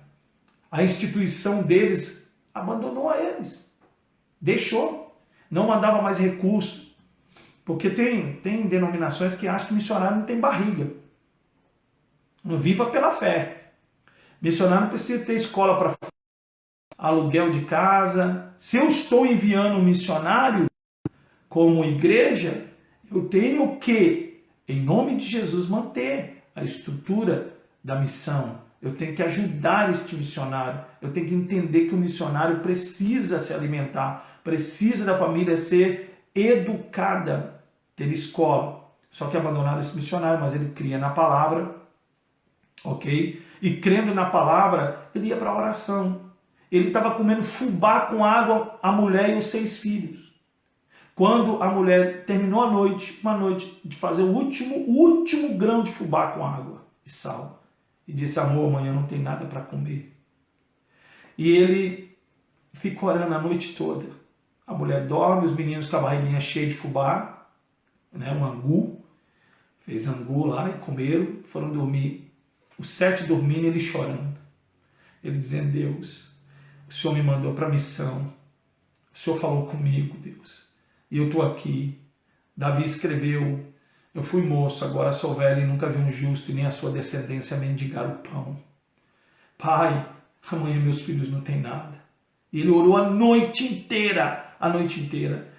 A instituição deles abandonou a eles. Deixou. Não mandava mais recursos. Porque tem denominações que acham que missionário não tem barriga. Não viva pela fé. Missionário não precisa ter escola para aluguel de casa. Se eu estou enviando um missionário como igreja, eu tenho que, em nome de Jesus, manter a estrutura da missão. Eu tenho que ajudar este missionário. Eu tenho que entender que o missionário precisa se alimentar, precisa da família ser educada, ter escola. Só que abandonaram esse missionário, mas ele cria na palavra, ok? E crendo na palavra, ele ia para a oração. Ele estava comendo fubá com água, a mulher e os 6 filhos. Quando a mulher terminou a noite, uma noite de fazer o último grão de fubá com água e sal, e disse: amor, amanhã não tem nada para comer. E ele ficou orando a noite toda. A mulher dorme, os meninos com a barriguinha cheia de fubá, né, um angu, fez angu lá e comeram, foram dormir. Os 7 dormindo e ele chorando. Ele dizendo: Deus, o Senhor me mandou para a missão, o Senhor falou comigo, Deus, e eu estou aqui. Davi escreveu: eu fui moço, agora sou velho e nunca vi um justo e nem a sua descendência mendigar o pão. Pai, amanhã meus filhos não têm nada. E ele orou a noite inteira, a noite inteira.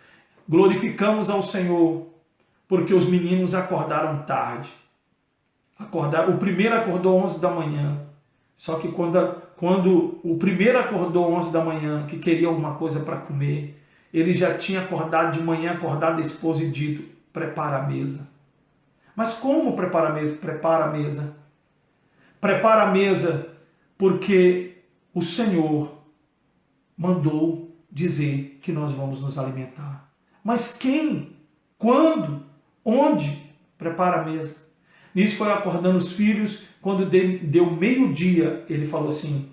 Glorificamos ao Senhor, porque os meninos acordaram tarde. O primeiro acordou 11 da manhã. Só que quando o primeiro acordou 11 da manhã, que queria alguma coisa para comer, ele já tinha acordado de manhã, acordado a esposa e dito: prepara a mesa. Mas como prepara a mesa? Prepara a mesa. Prepara a mesa porque o Senhor mandou dizer que nós vamos nos alimentar. Mas quem? Quando? Onde? Prepara a mesa. Nisso foi acordando os filhos. Quando deu meio-dia, ele falou assim: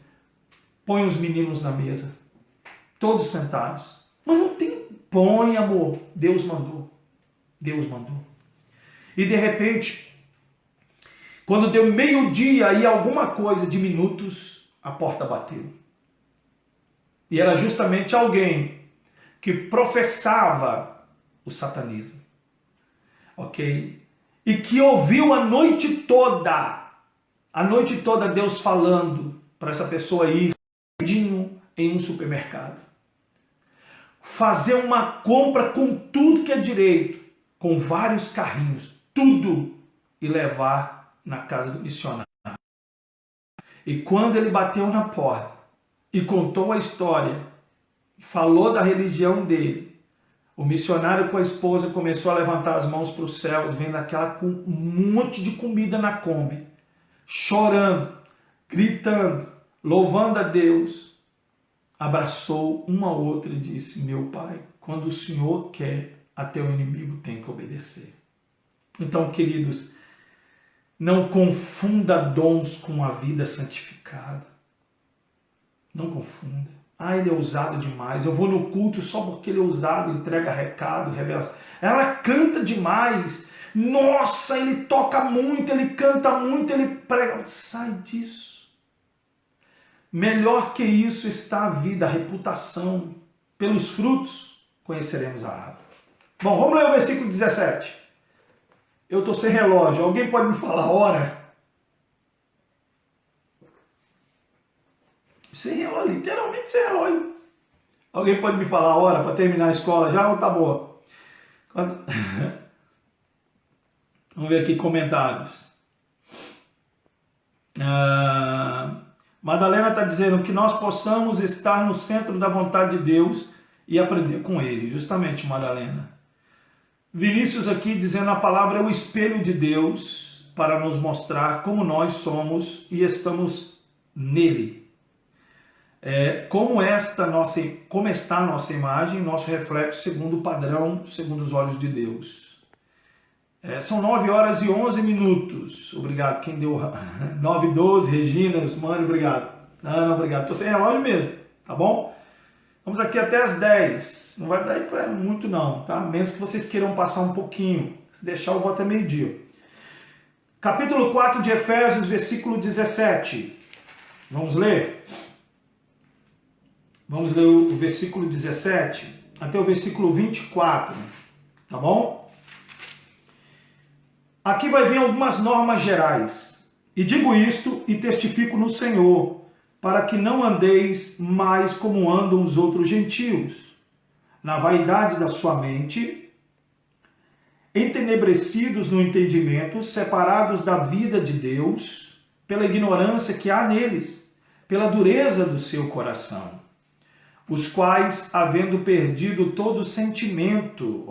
põe os meninos na mesa. Todos sentados. Mas não tem... Põe, amor. Deus mandou. Deus mandou. E de repente, quando deu meio-dia e alguma coisa de minutos, a porta bateu. E era justamente alguém que professava o satanismo. Ok? E que ouviu a noite toda Deus falando para essa pessoa ir em um supermercado. Fazer uma compra com tudo que é direito, com vários carrinhos, tudo, e levar na casa do missionário. E quando ele bateu na porta e contou a história, falou da religião dele, o missionário com a esposa começou a levantar as mãos para o céu, vendo um monte de comida na Kombi, chorando, gritando, louvando a Deus, abraçou uma a outra e disse: meu pai, quando o Senhor quer, até o inimigo tem que obedecer. Então, queridos, não confunda dons com a vida santificada. Não confunda. Ah, ele é ousado demais. Eu vou no culto só porque ele é ousado, entrega recado, revelação. Ela canta demais. Nossa, ele toca muito, ele canta muito, ele prega. Sai disso. Melhor que isso está a vida, a reputação. Pelos frutos conheceremos a árvore. Bom, vamos ler o versículo 17. Eu estou sem relógio. Alguém pode me falar a hora? Sem relógio, literalmente sem relógio. Alguém pode me falar a hora para terminar a escola já ou tá boa? Vamos ver aqui comentários. Madalena está dizendo que nós possamos estar no centro da vontade de Deus e aprender com Ele. Justamente, Madalena. Vinícius aqui dizendo: a palavra é o espelho de Deus para nos mostrar como nós somos e estamos nele. Como está a nossa imagem, nosso reflexo segundo o padrão, segundo os olhos de Deus. São 9 horas e 11 minutos. Obrigado. Quem deu 9 e 12, Regina, Osmane, obrigado. Ana, obrigado. Estou sem relógio mesmo, tá bom? Vamos aqui até as 10. Não vai dar para muito não, tá? Menos que vocês queiram passar um pouquinho. Se deixar, eu vou até meio-dia. Capítulo 4 de Efésios, versículo 17. Vamos ler? Vamos ler o versículo 17 até o versículo 24, tá bom? Aqui vai vir algumas normas gerais. E digo isto e testifico no Senhor, para que não andeis mais como andam os outros gentios, na vaidade da sua mente, entenebrecidos no entendimento, separados da vida de Deus, pela ignorância que há neles, pela dureza do seu coração, os quais, havendo perdido todo sentimento,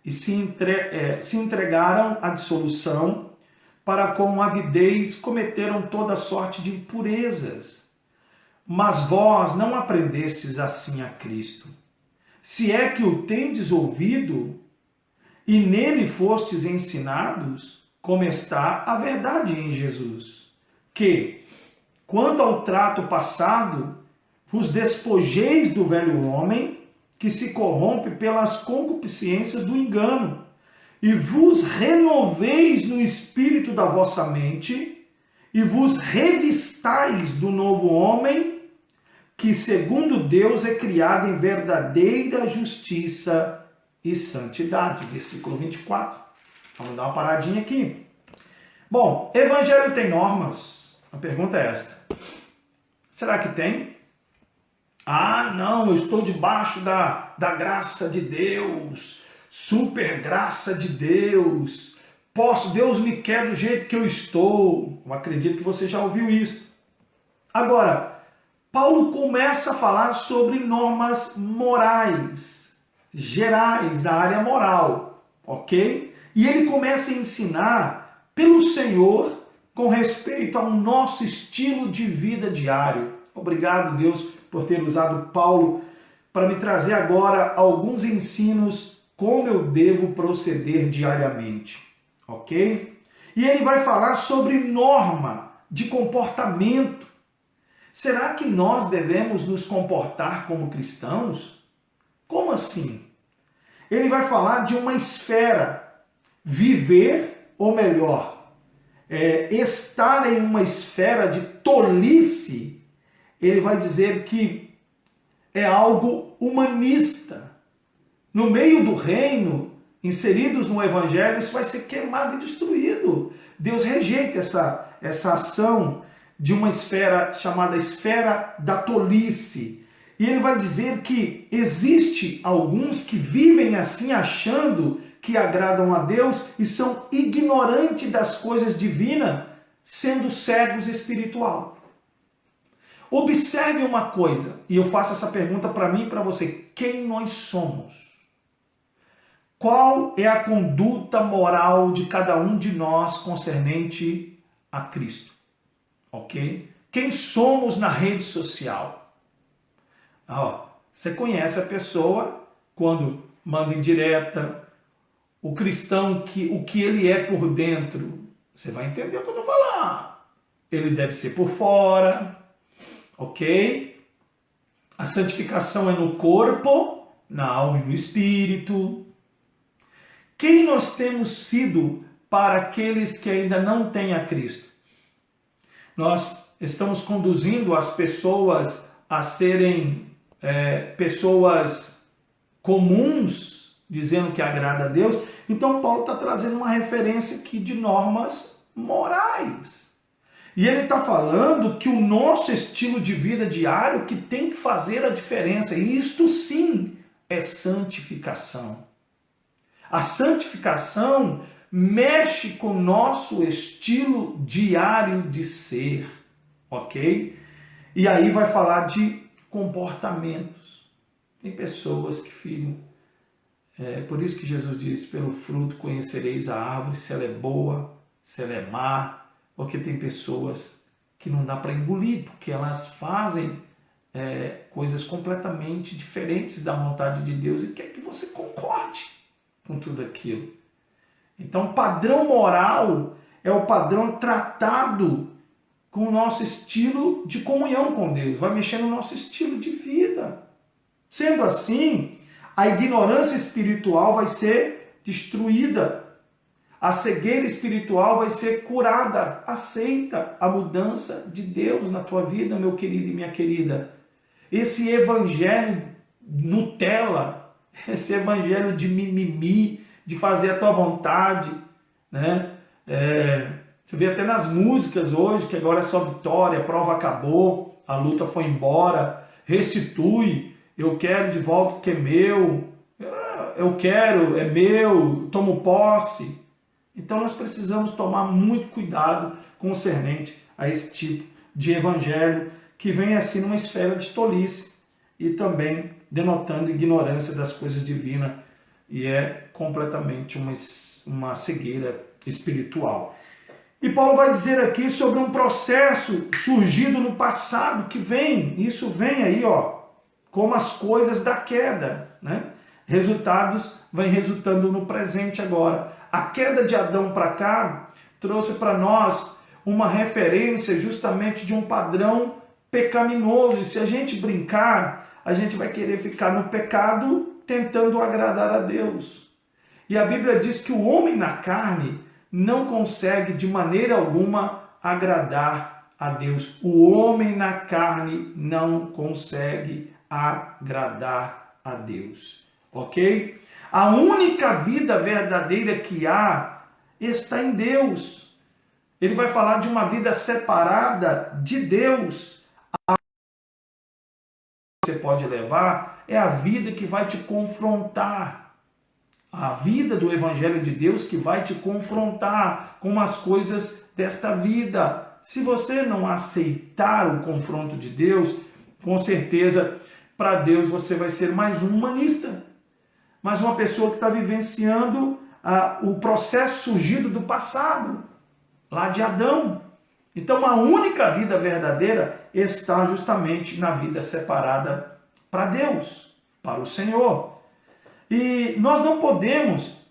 e se entregaram à dissolução, para com avidez cometeram toda sorte de impurezas. Mas vós não aprendestes assim a Cristo. Se é que o tendes ouvido, e nele fostes ensinados, como está a verdade em Jesus, que, quanto ao trato passado, vos despojeis do velho homem, que se corrompe pelas concupiscências do engano, e vos renoveis no espírito da vossa mente, e vos revistais do novo homem, que segundo Deus é criado em verdadeira justiça e santidade. Versículo 24. Vamos dar uma paradinha aqui. Bom, evangelho tem normas? A pergunta é esta. Será que tem? Ah, não, eu estou debaixo da graça de Deus, super graça de Deus. Deus me quer do jeito que eu estou. Eu acredito que você já ouviu isso. Agora, Paulo começa a falar sobre normas morais, gerais, da área moral, ok? E ele começa a ensinar pelo Senhor com respeito ao nosso estilo de vida diário. Obrigado, Deus, por ter usado Paulo para me trazer agora alguns ensinos como eu devo proceder diariamente, ok? E ele vai falar sobre norma de comportamento. Será que nós devemos nos comportar como cristãos? Como assim? Ele vai falar de uma esfera, viver, ou melhor, estar em uma esfera de tolice. Ele vai dizer que é algo humanista. No meio do reino, inseridos no evangelho, isso vai ser queimado e destruído. Deus rejeita essa ação de uma esfera chamada esfera da tolice. E ele vai dizer que existe alguns que vivem assim achando que agradam a Deus e são ignorantes das coisas divinas, sendo cegos espiritual. Observe uma coisa, e eu faço essa pergunta para mim e para você. Quem nós somos? Qual é a conduta moral de cada um de nós concernente a Cristo? Ok? Quem somos na rede social? Você conhece a pessoa quando manda indireta, o cristão, o que ele é por dentro. Você vai entender o que eu estou falando. Ele deve ser por fora, ok? A santificação é no corpo, na alma e no espírito. Quem nós temos sido para aqueles que ainda não têm a Cristo? Nós estamos conduzindo as pessoas a serem pessoas comuns, dizendo que agrada a Deus. Então Paulo está trazendo uma referência aqui de normas morais. E ele está falando que o nosso estilo de vida diário que tem que fazer a diferença. E isto sim é santificação. A santificação mexe com o nosso estilo diário de ser, ok? E aí vai falar de comportamentos. Tem pessoas que, filho, por isso que Jesus disse, pelo fruto conhecereis a árvore, se ela é boa, se ela é má, porque tem pessoas que não dá para engolir, porque elas fazem coisas completamente diferentes da vontade de Deus e quer que você concorde com tudo aquilo. Então, o padrão moral é o padrão tratado com o nosso estilo de comunhão com Deus. Vai mexer no nosso estilo de vida. Sendo assim, a ignorância espiritual vai ser destruída. A cegueira espiritual vai ser curada. Aceita a mudança de Deus na tua vida, meu querido e minha querida. Esse evangelho Nutella, esse evangelho de mimimi, de fazer a tua vontade, né? Você vê até nas músicas hoje, que agora é só vitória, a prova acabou, a luta foi embora, restitui, eu quero de volta o que é meu, eu quero, é meu, tomo posse. Então nós precisamos tomar muito cuidado concernente a esse tipo de evangelho que vem assim numa esfera de tolice e também denotando ignorância das coisas divinas e é completamente uma cegueira espiritual. E Paulo vai dizer aqui sobre um processo surgido no passado que vem, isso vem aí, como as coisas da queda, né? Resultados vem resultando no presente agora. A queda de Adão para cá trouxe para nós uma referência justamente de um padrão pecaminoso. E se a gente brincar, a gente vai querer ficar no pecado tentando agradar a Deus. E a Bíblia diz que o homem na carne não consegue de maneira alguma agradar a Deus. O homem na carne não consegue agradar a Deus. Ok? A única vida verdadeira que há está em Deus. Ele vai falar de uma vida separada de Deus. A que você pode levar é a vida que vai te confrontar. A vida do Evangelho de Deus que vai te confrontar com as coisas desta vida. Se você não aceitar o confronto de Deus, com certeza, para Deus você vai ser mais um humanista. Mais uma pessoa que está vivenciando o processo surgido do passado, lá de Adão. Então a única vida verdadeira está justamente na vida separada para Deus, para o Senhor. E nós não podemos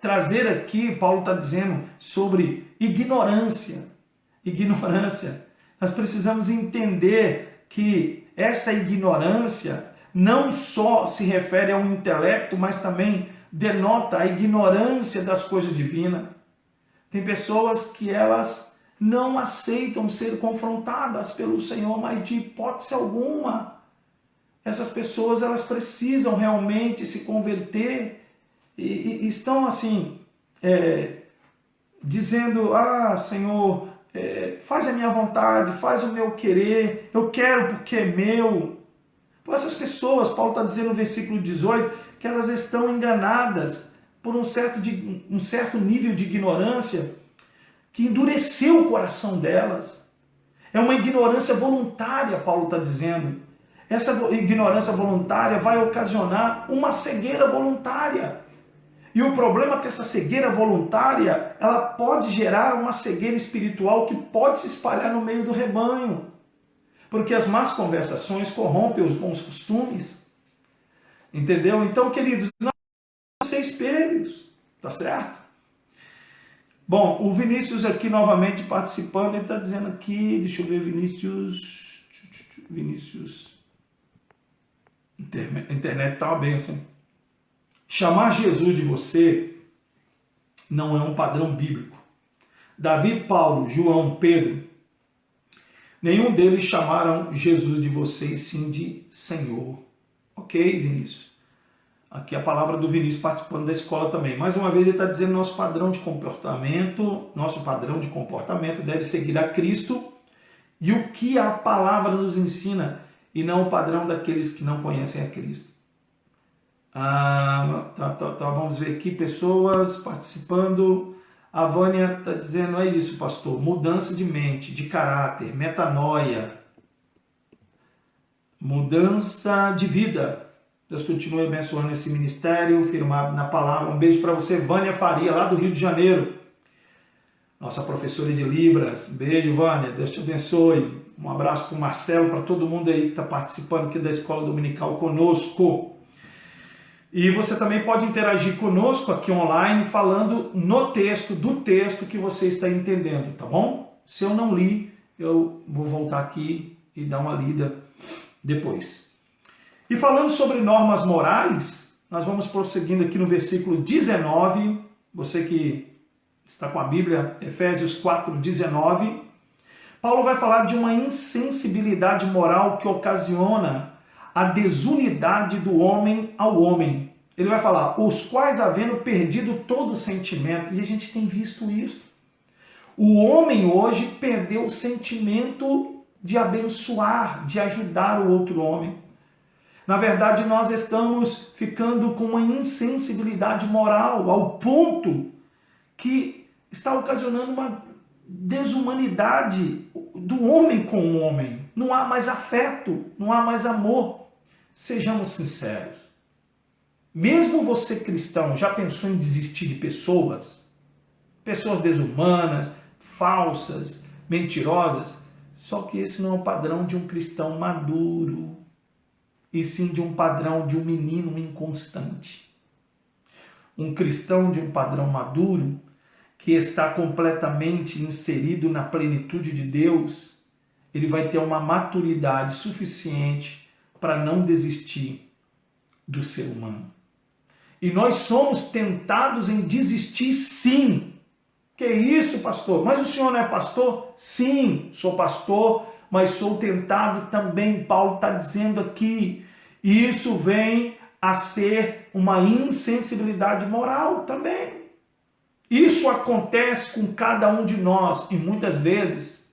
trazer aqui, Paulo está dizendo, sobre ignorância. Ignorância. Nós precisamos entender que essa ignorância não só se refere ao intelecto, mas também denota a ignorância das coisas divinas. Tem pessoas que elas não aceitam ser confrontadas pelo Senhor, mas de hipótese alguma. Essas pessoas elas precisam realmente se converter e estão assim, dizendo, Senhor, faz a minha vontade, faz o meu querer, eu quero porque é meu. Por essas pessoas, Paulo está dizendo no versículo 18, que elas estão enganadas por um certo nível de ignorância que endureceu o coração delas. É uma ignorância voluntária, Paulo está dizendo. Essa ignorância voluntária vai ocasionar uma cegueira voluntária. E o problema é que essa cegueira voluntária, ela pode gerar uma cegueira espiritual que pode se espalhar no meio do rebanho. Porque as más conversações corrompem os bons costumes. Entendeu? Então, queridos, nós temos que ser espelhos. Tá certo? Bom, o Vinícius aqui novamente participando, ele está dizendo aqui, deixa eu ver, Vinícius, a internet está uma bênção. Chamar Jesus de você não é um padrão bíblico. Davi, Paulo, João, Pedro, nenhum deles chamaram Jesus de você e sim de Senhor. Ok, Vinícius? Aqui a palavra do Vinícius participando da escola também. Mais uma vez ele está dizendo nosso padrão de comportamento deve seguir a Cristo e o que a palavra nos ensina e não o padrão daqueles que não conhecem a Cristo. Vamos ver aqui pessoas participando. A Vânia está dizendo, é isso, pastor, mudança de mente, de caráter, metanoia, mudança de vida. Deus continue abençoando esse ministério, firmado na palavra. Um beijo para você, Vânia Faria, lá do Rio de Janeiro. Nossa professora de Libras. Beijo, Vânia. Deus te abençoe. Um abraço para o Marcelo, para todo mundo aí que está participando aqui da Escola Dominical conosco. E você também pode interagir conosco aqui online, falando do texto que você está entendendo, tá bom? Se eu não li, eu vou voltar aqui e dar uma lida depois. E falando sobre normas morais, nós vamos prosseguindo aqui no versículo 19, você que está com a Bíblia, Efésios 4:19, Paulo vai falar de uma insensibilidade moral que ocasiona a desunidade do homem ao homem. Ele vai falar, os quais havendo perdido todo o sentimento, e a gente tem visto isso. O homem hoje perdeu o sentimento de abençoar, de ajudar o outro homem. Na verdade, nós estamos ficando com uma insensibilidade moral, ao ponto que está ocasionando desumanidade do homem com o homem. Não há mais afeto, não há mais amor. Sejamos sinceros. Mesmo você cristão, já pensou em desistir de pessoas? Pessoas desumanas, falsas, mentirosas? Só que esse não é o padrão de um cristão maduro, e sim de um padrão de um menino inconstante. Um cristão de um padrão maduro, que está completamente inserido na plenitude de Deus, ele vai ter uma maturidade suficiente para não desistir do ser humano. E nós somos tentados em desistir, sim. Que isso, pastor? Mas o senhor não é pastor? Sim, sou pastor, mas sou tentado também. Paulo está dizendo aqui. E isso vem a ser uma insensibilidade moral também. Isso acontece com cada um de nós e muitas vezes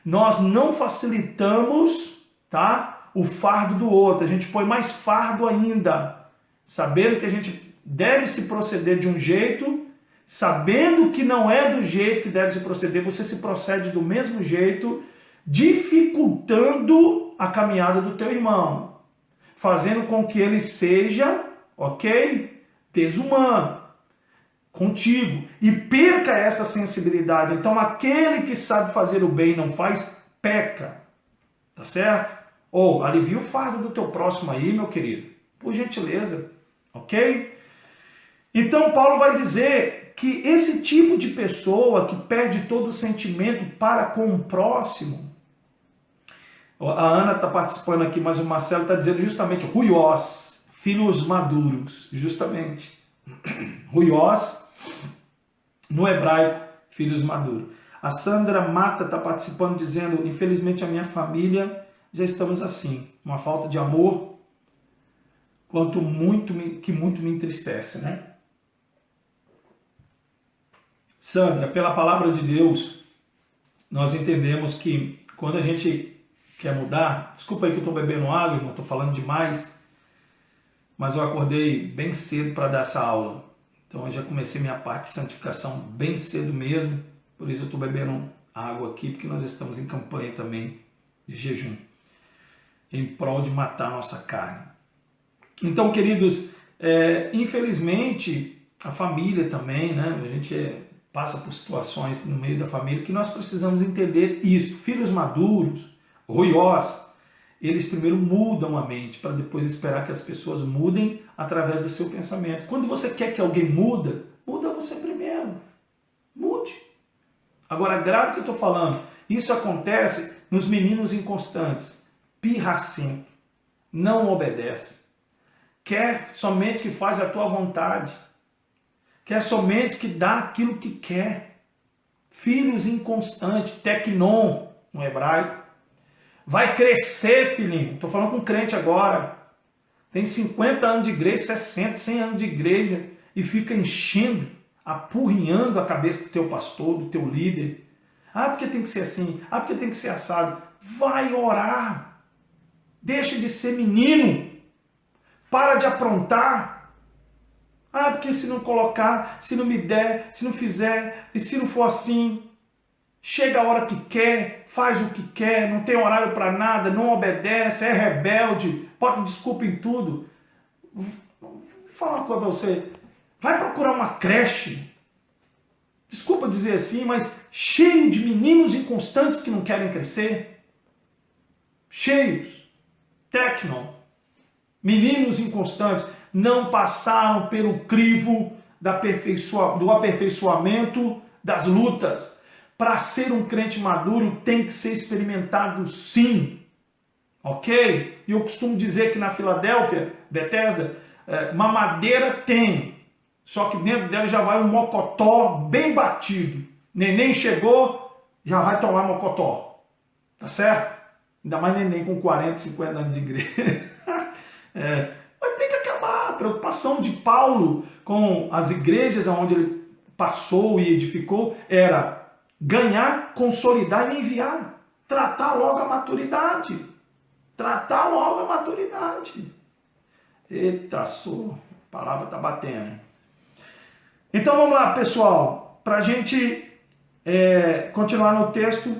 nós não facilitamos, tá, o fardo do outro. A gente põe mais fardo ainda, sabendo que a gente deve se proceder de um jeito, sabendo que não é do jeito que deve se proceder, você se procede do mesmo jeito, dificultando a caminhada do teu irmão, fazendo com que ele seja, ok, desumano contigo e perca essa sensibilidade. Então aquele que sabe fazer o bem e não faz, peca, tá certo? Ou alivia o fardo do teu próximo aí, meu querido, por gentileza, ok? Então Paulo vai dizer que esse tipo de pessoa que perde todo o sentimento para com o próximo, a Ana está participando aqui, mas o Marcelo está dizendo justamente ruiós, filhos maduros, justamente. Ruiós, no hebraico, filhos maduros. A Sandra Mata está participando dizendo, infelizmente a minha família já estamos assim, uma falta de amor, quanto muito me entristece, né? Sandra, pela palavra de Deus, nós entendemos que quando a gente quer mudar, desculpa aí que eu estou bebendo água, irmão, estou falando demais, mas eu acordei bem cedo para dar essa aula. Então eu já comecei minha parte de santificação bem cedo mesmo, por isso eu estou bebendo água aqui, porque nós estamos em campanha também de jejum, em prol de matar a nossa carne. Então, queridos, infelizmente, a família também, né? A gente passa por situações no meio da família que nós precisamos entender isso. Filhos maduros, ruiós, eles primeiro mudam a mente para depois esperar que as pessoas mudem através do seu pensamento. Quando você quer que alguém muda você primeiro. Mude. Agora, grave o que eu estou falando. Isso acontece nos meninos inconstantes, pirracento, não obedece, quer somente que faz a tua vontade, quer somente que dá aquilo que quer. Filhos inconstantes, teknon no hebraico. Vai crescer, filhinho. Estou falando com crente agora. Tem 50 anos de igreja, 60, 100 anos de igreja e fica enchendo, apurrinhando a cabeça do teu pastor, do teu líder. Ah, porque tem que ser assim. Ah, porque tem que ser assado. Vai orar. Deixa de ser menino. Para de aprontar. Ah, porque se não colocar, se não me der, se não fizer, e se não for assim... Chega a hora que quer, faz o que quer, não tem horário para nada, não obedece, é rebelde, bota desculpa em tudo. Vou falar uma coisa para você. Vai procurar uma creche. Desculpa dizer assim, mas cheio de meninos inconstantes que não querem crescer. Cheios. Teknon. Meninos inconstantes não passaram pelo crivo do aperfeiçoamento das lutas. Para ser um crente maduro tem que ser experimentado sim, ok? E eu costumo dizer que na Filadélfia, Bethesda, mamadeira tem, só que dentro dela já vai um mocotó bem batido. Neném chegou, já vai tomar mocotó, tá certo? Ainda mais neném com 40, 50 anos de igreja. Mas tem que acabar. A preocupação de Paulo com as igrejas onde ele passou e edificou era ganhar, consolidar e enviar. Tratar logo a maturidade. Tratar logo a maturidade. Eita, a palavra está batendo. Então vamos lá, pessoal. Para a gente Continuar no texto,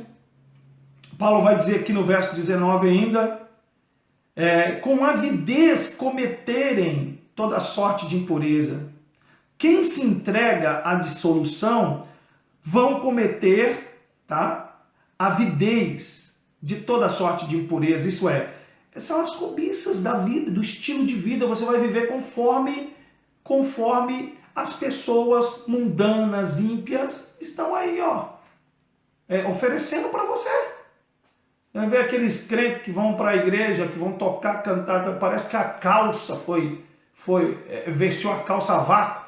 Paulo vai dizer aqui no verso 19 ainda, com avidez cometerem toda sorte de impureza. Quem se entrega à dissolução vão cometer, tá, avidez de toda sorte de impureza. Isso são as cobiças da vida, do estilo de vida. Você vai viver conforme as pessoas mundanas, ímpias, estão aí, oferecendo para você. Vai ver aqueles crentes que vão para a igreja, que vão tocar, cantar, parece que a calça vestiu a calça a vácuo.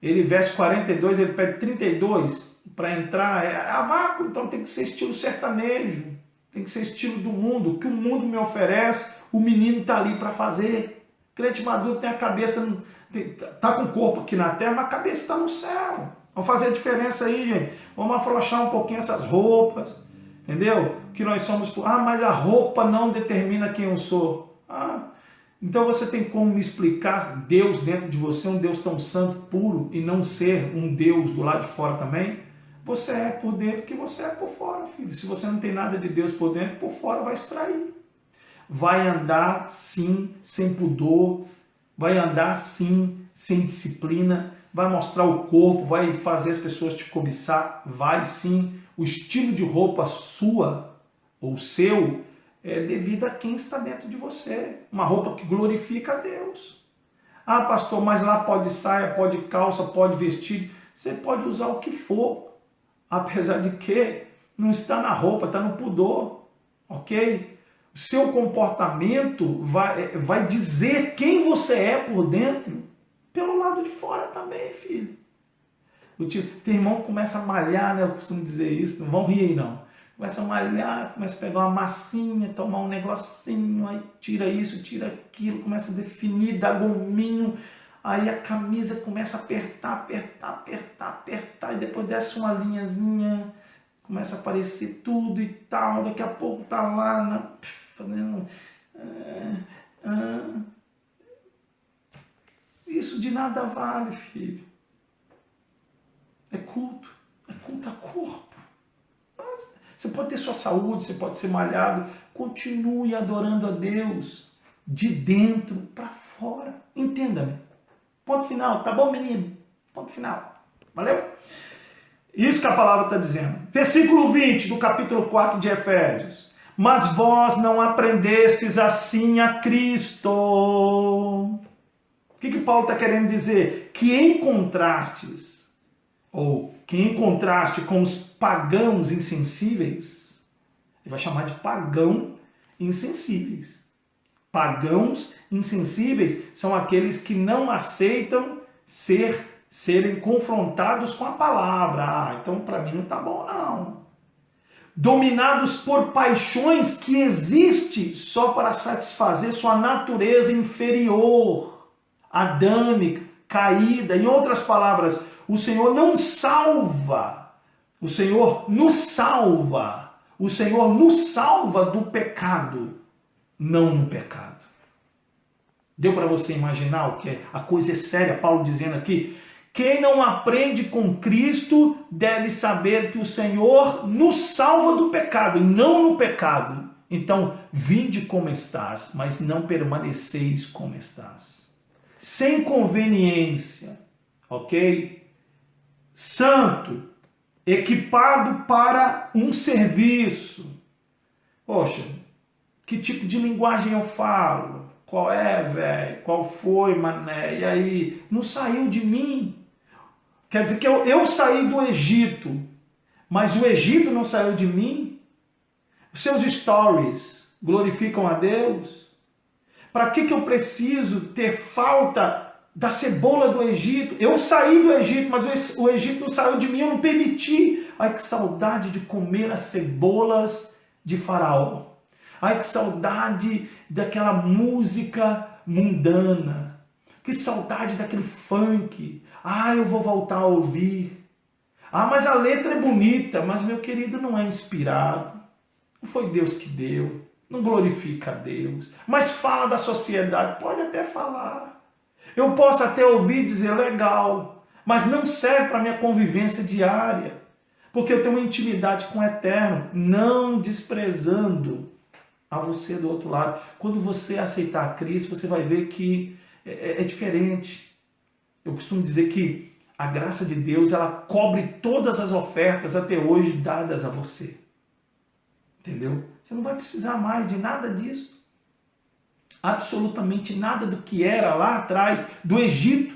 Ele veste 42, ele pede 32 para entrar, a vácuo, então tem que ser estilo sertanejo, tem que ser estilo do mundo, o que o mundo me oferece, o menino está ali para fazer. Crente maduro tem a cabeça, está com o corpo aqui na terra, mas a cabeça está no céu. Vamos fazer a diferença aí, gente. Vamos afrouxar um pouquinho essas roupas, entendeu? Que nós somos, mas a roupa não determina quem eu sou. Então você tem como me explicar Deus dentro de você, um Deus tão santo, puro, e não ser um Deus do lado de fora também? Você é por dentro que você é por fora, filho. Se você não tem nada de Deus por dentro, por fora vai extrair. Vai andar sim, sem pudor, vai andar sim, sem disciplina, vai mostrar o corpo, vai fazer as pessoas te cobiçar, vai sim. O estilo de roupa sua ou seu é devido a quem está dentro de você. Uma roupa que glorifica a Deus. Pastor, mas lá pode saia, pode calça, pode vestido. Você pode usar o que for. Apesar de que não está na roupa, está no pudor. Ok? O seu comportamento vai dizer quem você é por dentro, pelo lado de fora também, filho. Tem irmão que começa a malhar, né? Eu costumo dizer isso, não vão rir aí não. Começa a malhar, começa a pegar uma massinha, tomar um negocinho, aí tira isso, tira aquilo, começa a definir, dá gominho, aí a camisa começa a apertar, e depois desce uma linhazinha, começa a aparecer tudo e tal, daqui a pouco tá lá fazendo... Isso de nada vale, filho. É culto a corpo. Você pode ter sua saúde, você pode ser malhado, continue adorando a Deus de dentro para fora. Entenda-me. Ponto final, tá bom, menino? Ponto final. Valeu? Isso que a palavra está dizendo. Versículo 20 do capítulo 4 de Efésios. Mas vós não aprendestes assim a Cristo. O que Paulo está querendo dizer? Que em contrastes, ou que em contraste com os pagãos insensíveis, ele vai chamar de pagão insensíveis. Pagãos insensíveis são aqueles que não aceitam serem confrontados com a palavra. Então para mim não está bom não. Dominados por paixões que existem só para satisfazer sua natureza inferior, adâmica, caída. Em outras palavras, o Senhor não salva, o Senhor nos salva, o Senhor nos salva do pecado, não no pecado. Deu para você imaginar o que é? A coisa é séria, Paulo dizendo aqui, quem não aprende com Cristo deve saber que o Senhor nos salva do pecado e não no pecado. Então, vinde como estás, mas não permaneceis como estás. Sem conveniência, ok? Santo, equipado para um serviço. Poxa, que tipo de linguagem eu falo? Qual é, velho? Qual foi, mané? E aí? Não saiu de mim. Quer dizer que eu saí do Egito, mas o Egito não saiu de mim? Os seus stories glorificam a Deus? Para que eu preciso ter falta da cebola do Egito? Eu saí do Egito, mas o Egito não saiu de mim, eu não permiti. Ai, que saudade de comer as cebolas de Faraó. Ai, que saudade daquela música mundana. Que saudade daquele funk. Eu vou voltar a ouvir. Mas a letra é bonita, mas meu querido não é inspirado. Não foi Deus que deu. Não glorifica a Deus. Mas fala da sociedade. Pode até falar. Eu posso até ouvir e dizer legal, mas não serve para minha convivência diária. Porque eu tenho uma intimidade com o Eterno, não desprezando a você do outro lado. Quando você aceitar a Cristo, você vai ver que é diferente. Eu costumo dizer que a graça de Deus, ela cobre todas as ofertas até hoje dadas a você. Entendeu? Você não vai precisar mais de nada disso. Absolutamente nada do que era lá atrás, do Egito.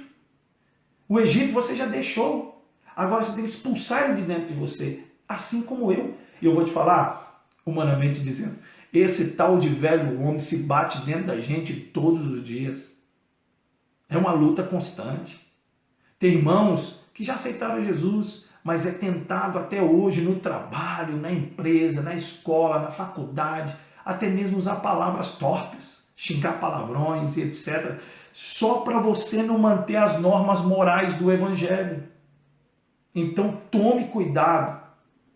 O Egito você já deixou. Agora você tem que expulsar ele de dentro de você. Assim como eu. E eu vou te falar, humanamente dizendo, esse tal de velho homem se bate dentro da gente todos os dias. É uma luta constante. Tem irmãos que já aceitaram Jesus, mas é tentado até hoje no trabalho, na empresa, na escola, na faculdade, até mesmo usar palavras torpes, xingar palavrões e etc. Só para você não manter as normas morais do Evangelho. Então tome cuidado,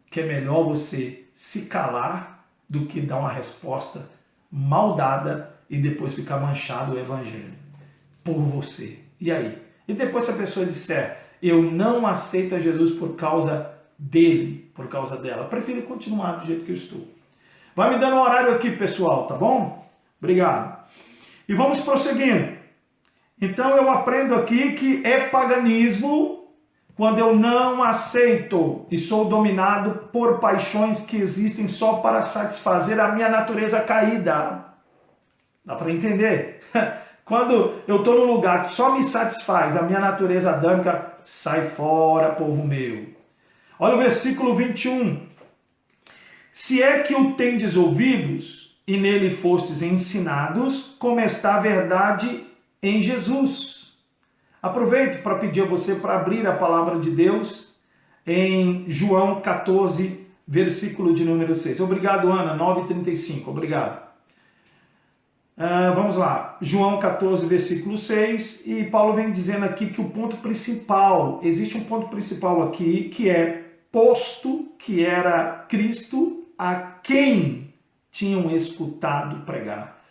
que é melhor você se calar do que dar uma resposta mal dada e depois ficar manchado o Evangelho por você. E aí? E depois se a pessoa disser, eu não aceito a Jesus por causa dele, por causa dela, prefiro continuar do jeito que eu estou. Vai me dando um horário aqui, pessoal, tá bom? Obrigado. E vamos prosseguindo. Então eu aprendo aqui que é paganismo quando eu não aceito e sou dominado por paixões que existem só para satisfazer a minha natureza caída. Dá para entender? Quando eu estou num lugar que só me satisfaz a minha natureza adâmica, sai fora, povo meu. Olha o versículo 21. Se é que o tendes ouvidos e nele fostes ensinados, como está a verdade em Jesus. Aproveito para pedir a você para abrir a palavra de Deus em João 14, versículo de número 6. Obrigado, Ana, 9:35. Obrigado. Vamos lá, João 14, versículo 6, e Paulo vem dizendo aqui que o ponto principal, existe um ponto principal aqui, que é posto que era Cristo a quem tinham escutado pregar.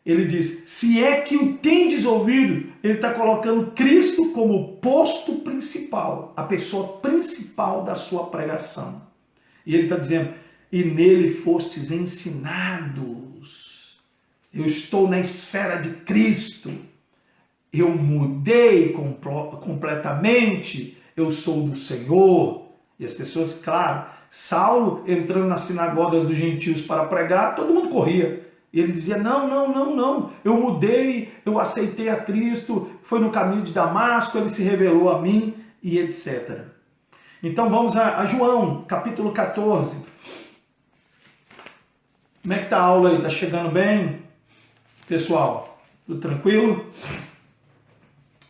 Ele diz, se é que o tendes ouvido, ele está colocando Cristo como posto principal, a pessoa principal da sua pregação. E ele está dizendo, e nele fostes ensinados. Eu estou na esfera de Cristo. Eu mudei completamente. Eu sou do Senhor. E as pessoas, claro, Saulo entrando nas sinagogas dos gentios para pregar, todo mundo corria. E ele dizia, não. Eu mudei, eu aceitei a Cristo. Foi no caminho de Damasco, ele se revelou a mim e etc. Então vamos a João, capítulo 14. Como é que está a aula aí? Está chegando bem? Pessoal, tudo tranquilo?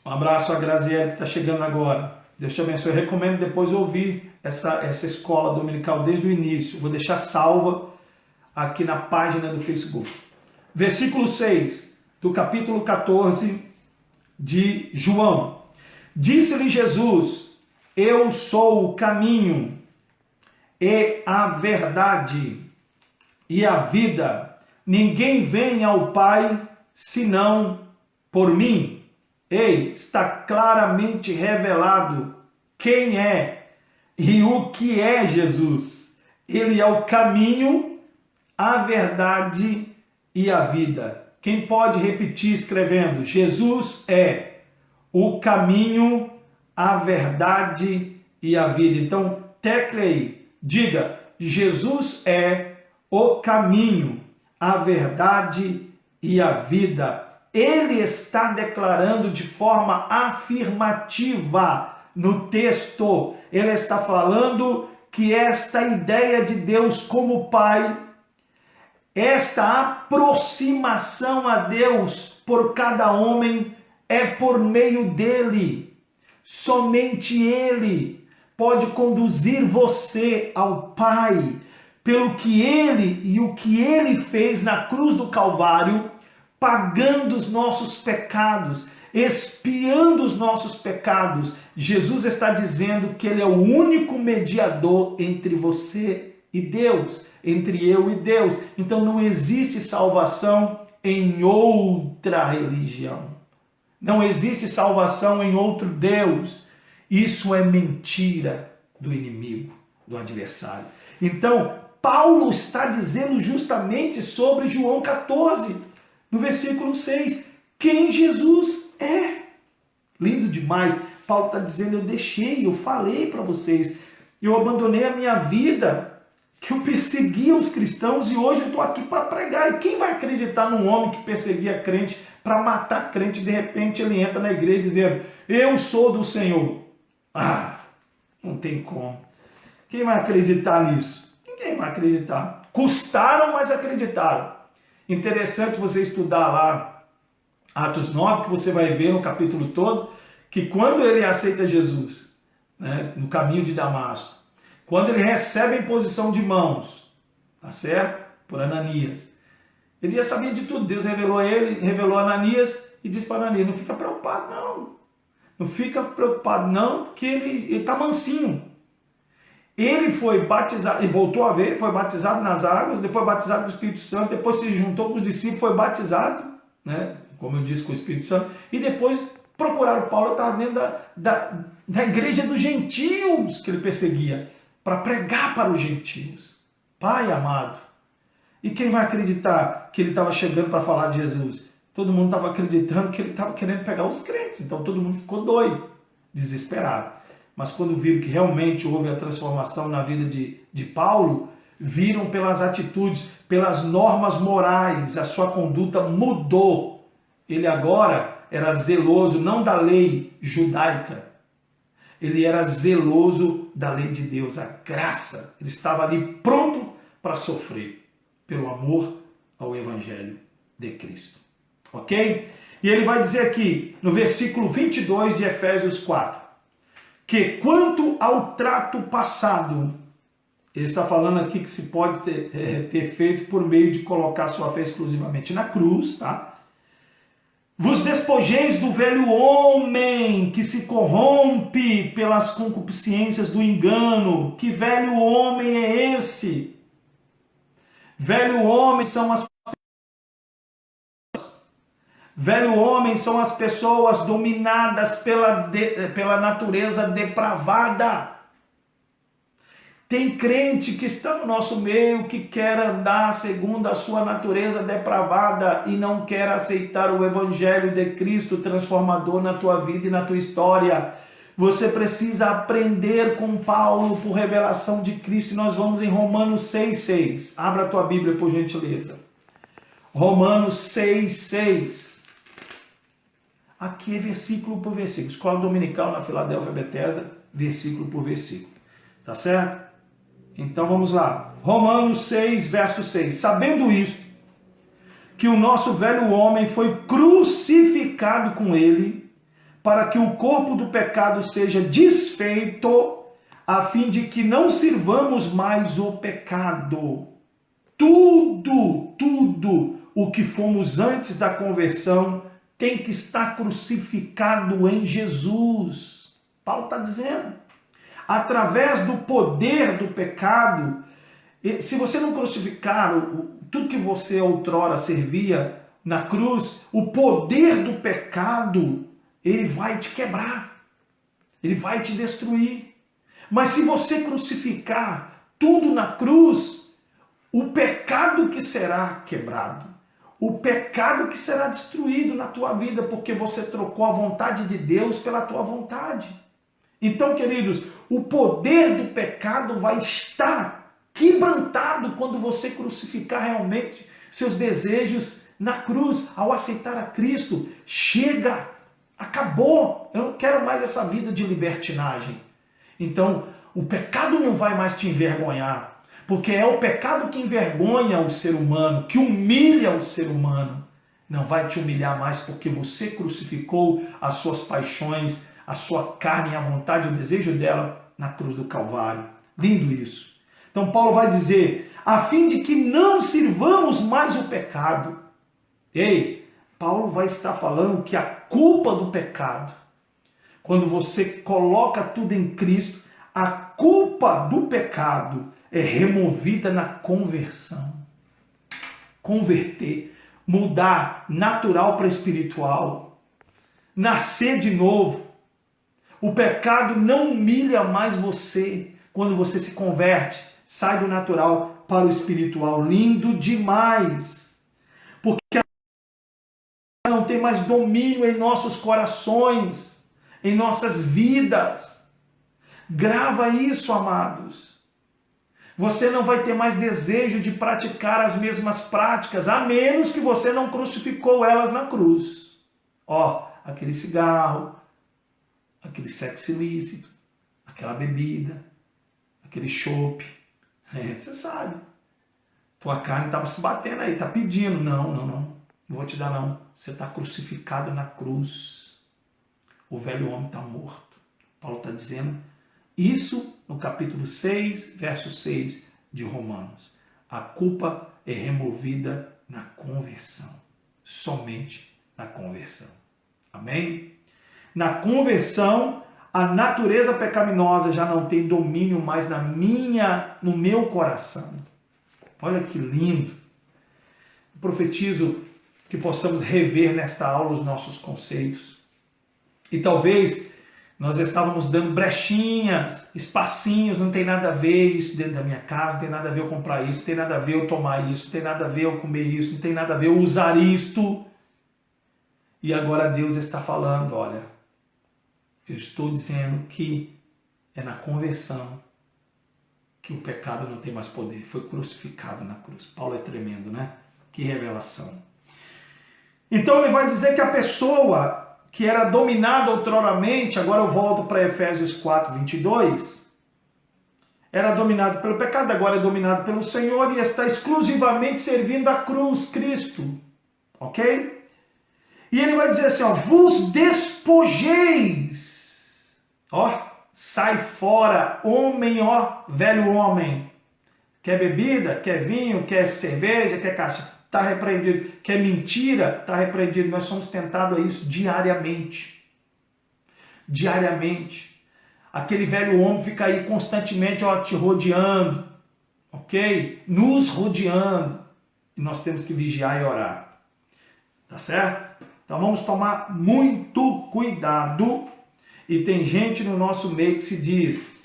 Um abraço a Graziele que está chegando agora. Deus te abençoe. Eu recomendo depois ouvir essa escola dominical desde o início. Vou deixar salva aqui na página do Facebook. Versículo 6 do capítulo 14 de João. Disse-lhe Jesus, eu sou o caminho e a verdade e a vida. Ninguém vem ao Pai senão por mim. Ei, está claramente revelado quem é e o que é Jesus. Ele é o caminho, a verdade e a vida. Quem pode repetir escrevendo? Jesus é o caminho, a verdade e a vida. Então, tecle aí, diga, Jesus é o caminho, a verdade e a vida. Ele está declarando de forma afirmativa no texto. Ele está falando que esta ideia de Deus como Pai, esta aproximação a Deus por cada homem é por meio dele. Somente ele pode conduzir você ao Pai. Pelo que ele e o que ele fez na cruz do Calvário, pagando os nossos pecados, expiando os nossos pecados. Jesus está dizendo que ele é o único mediador entre você e Deus, entre eu e Deus. Então não existe salvação em outra religião. Não existe salvação em outro Deus. Isso é mentira do inimigo. do adversário. Então, Paulo está dizendo justamente sobre João 14, no versículo 6, quem Jesus é. Lindo demais. Paulo está dizendo, eu falei para vocês, eu abandonei a minha vida, que eu perseguia os cristãos e hoje eu estou aqui para pregar. E quem vai acreditar num homem que perseguia crente para matar crente e de repente ele entra na igreja dizendo, eu sou do Senhor? Ah, não tem como. Quem vai acreditar nisso? Ninguém vai acreditar. Custaram, mas acreditaram. Interessante você estudar lá Atos 9, que você vai ver no capítulo todo, que quando ele aceita Jesus, né, no caminho de Damasco, quando ele recebe a imposição de mãos, tá certo? Por Ananias, ele já sabia de tudo. Deus revelou a ele, revelou a Ananias e disse para Ananias, não fica preocupado não. Não fica preocupado não, porque ele está mansinho. Ele foi batizado, e voltou a ver, foi batizado nas águas, depois batizado com o Espírito Santo, depois se juntou com os discípulos, foi batizado, né? Como eu disse, com o Espírito Santo, e depois procuraram Paulo, estava dentro da igreja dos gentios que ele perseguia, para pregar para os gentios. Pai amado. E quem vai acreditar que ele estava chegando para falar de Jesus? Todo mundo estava acreditando que ele estava querendo pegar os crentes, então todo mundo ficou doido, desesperado. Mas quando viram que realmente houve a transformação na vida de Paulo, viram pelas atitudes, pelas normas morais, a sua conduta mudou. Ele agora era zeloso não da lei judaica, ele era zeloso da lei de Deus, a graça. Ele estava ali pronto para sofrer pelo amor ao Evangelho de Cristo. Ok? E ele vai dizer aqui, no versículo 22 de Efésios 4, que quanto ao trato passado, ele está falando aqui que se pode ter feito por meio de colocar sua fé exclusivamente na cruz, tá? Vos despojeis do velho homem que se corrompe pelas concupiscências do engano. Que velho homem é esse? Velho homem são as pessoas dominadas pela natureza depravada. Tem crente que está no nosso meio que quer andar segundo a sua natureza depravada e não quer aceitar o Evangelho de Cristo transformador na tua vida e na tua história. Você precisa aprender com Paulo por revelação de Cristo. E nós vamos em Romanos 6,6. Abra a tua Bíblia, por gentileza. Romanos 6,6. Aqui é versículo por versículo. Escola Dominical na Filadélfia Bethesda, versículo por versículo. Tá certo? Então vamos lá. Romanos 6, verso 6. Sabendo isto, que o nosso velho homem foi crucificado com ele, para que o corpo do pecado seja desfeito, a fim de que não sirvamos mais o pecado. Tudo o que fomos antes da conversão tem que estar crucificado em Jesus. Paulo está dizendo. Através do poder do pecado, se você não crucificar tudo que você outrora servia na cruz, o poder do pecado, ele vai te quebrar, ele vai te destruir. Mas se você crucificar tudo na cruz, o pecado que será quebrado, o pecado que será destruído na tua vida, porque você trocou a vontade de Deus pela tua vontade. Então, queridos, o poder do pecado vai estar quebrantado quando você crucificar realmente seus desejos na cruz, ao aceitar a Cristo. Chega, acabou, eu não quero mais essa vida de libertinagem. Então, o pecado não vai mais te envergonhar, porque é o pecado que envergonha o ser humano, que humilha o ser humano. Não vai te humilhar mais porque você crucificou as suas paixões, a sua carne, a vontade, o desejo dela na cruz do Calvário. Lindo isso. Então Paulo vai dizer, a fim de que não sirvamos mais o pecado. Ei, Paulo vai estar falando que a culpa do pecado, quando você coloca tudo em Cristo, a culpa do pecado é removida na conversão. Converter, mudar natural para espiritual, nascer de novo. O pecado não humilha mais você. quando você se converte, sai do natural para o espiritual. Lindo demais. Porque não tem mais domínio em nossos corações, em nossas vidas. Grava isso, amados. Você não vai ter mais desejo de praticar as mesmas práticas, a menos que você não crucificou elas na cruz. Ó, aquele cigarro, aquele sexo ilícito, aquela bebida, aquele chope. Você sabe. Tua carne estava se batendo aí, está pedindo. Não vou te dar não. Você está crucificado na cruz. O velho homem está morto. Paulo está dizendo isso no capítulo 6, verso 6 de Romanos. A culpa é removida na conversão. Somente na conversão. Amém? Na conversão, a natureza pecaminosa já não tem domínio mais no meu coração. Olha que lindo. Eu profetizo que possamos rever nesta aula os nossos conceitos. E talvez nós estávamos dando brechinhas, espacinhos, não tem nada a ver isso dentro da minha casa, não tem nada a ver eu comprar isso, não tem nada a ver eu tomar isso, não tem nada a ver eu comer isso, não tem nada a ver eu usar isto. E agora Deus está falando, olha, eu estou dizendo que é na conversão que o pecado não tem mais poder. Foi crucificado na cruz. Paulo é tremendo, né? Que revelação. Então ele vai dizer que a pessoa que era dominada outroramente, agora eu volto para Efésios 4, 22, era dominado pelo pecado, agora é dominado pelo Senhor e está exclusivamente servindo a cruz, Cristo. Ok? E ele vai dizer assim, ó, vos despojeis. Ó, sai fora, homem, ó, velho homem. Quer bebida, quer vinho, quer cerveja, quer cachaça, está repreendido. Quer mentira, está repreendido. Nós somos tentados a isso diariamente. Diariamente. Aquele velho homem fica aí constantemente, ó, te rodeando, ok? Nos rodeando. E nós temos que vigiar e orar. Tá certo? Então vamos tomar muito cuidado. E tem gente no nosso meio que se diz,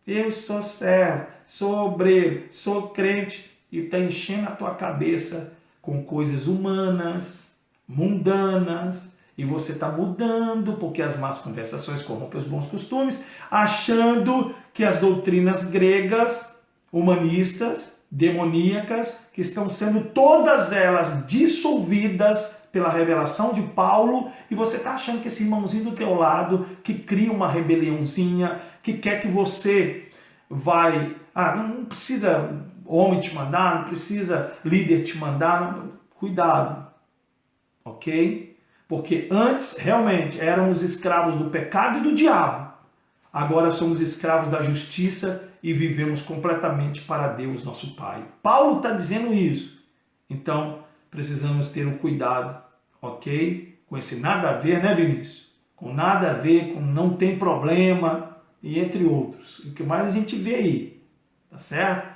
eu sou servo, sou obreiro, sou crente, e está enchendo a tua cabeça com coisas humanas, mundanas, e você está mudando, porque as más conversações corrompem os bons costumes, achando que as doutrinas gregas, humanistas, demoníacas, que estão sendo todas elas dissolvidas pela revelação de Paulo, e você está achando que esse irmãozinho do teu lado, que cria uma rebeliãozinha, que quer que você vai... não precisa homem te mandar, não precisa líder te mandar, não, cuidado, ok? Porque antes, realmente, éramos escravos do pecado e do diabo. Agora somos escravos da justiça e vivemos completamente para Deus, nosso Pai. Paulo está dizendo isso. Então, precisamos ter um cuidado, ok? Com esse nada a ver, né, Vinícius? Com nada a ver, com não tem problema, e entre outros. O que mais a gente vê aí, tá certo?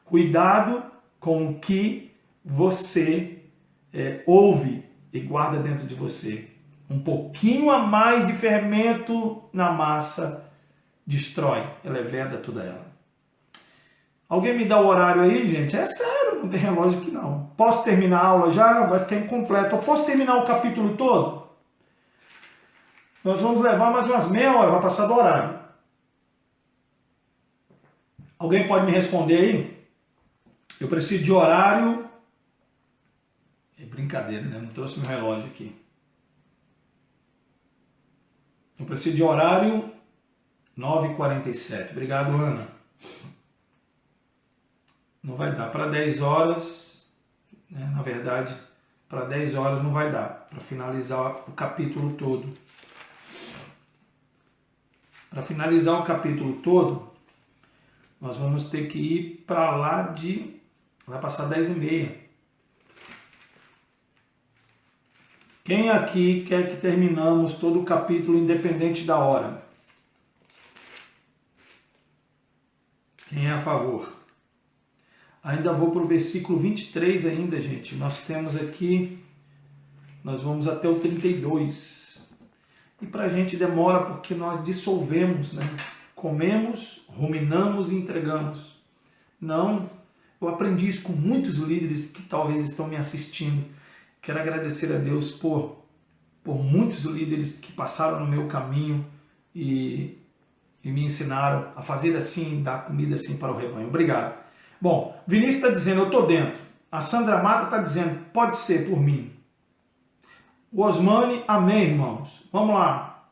Cuidado com o que você ouve e guarda dentro de você. Um pouquinho a mais de fermento na massa destrói, leveda toda ela. Alguém me dá o horário aí, gente? É sério, não tem relógio aqui não. Posso terminar a aula já? Vai ficar incompleto. Eu posso terminar o capítulo todo? Nós vamos levar mais umas meia hora, vai passar do horário. Alguém pode me responder aí? Eu preciso de horário. É brincadeira, né? Não trouxe meu relógio aqui. Eu preciso de horário 9h47. Obrigado, Ana. Não vai dar. Para 10 horas, né? Na verdade, para 10 horas não vai dar. Para finalizar o capítulo todo. Para finalizar o capítulo todo, nós vamos ter que ir para lá de... Vai passar 10h30. Quem aqui quer que terminamos todo o capítulo independente da hora? Quem é a favor? Ainda vou para o versículo 23 ainda, gente. Nós temos aqui, nós vamos até o 32. E para a gente demora porque nós dissolvemos, né? comemos, ruminamos e entregamos. Não, eu aprendi isso com muitos líderes que talvez estão me assistindo. Quero agradecer a Deus por muitos líderes que passaram no meu caminho e me ensinaram a fazer assim, dar comida assim para o rebanho. Obrigado. Bom, Vinícius está dizendo, eu estou dentro. A Sandra Mata está dizendo, pode ser por mim. O Osmani, amém, irmãos. Vamos lá.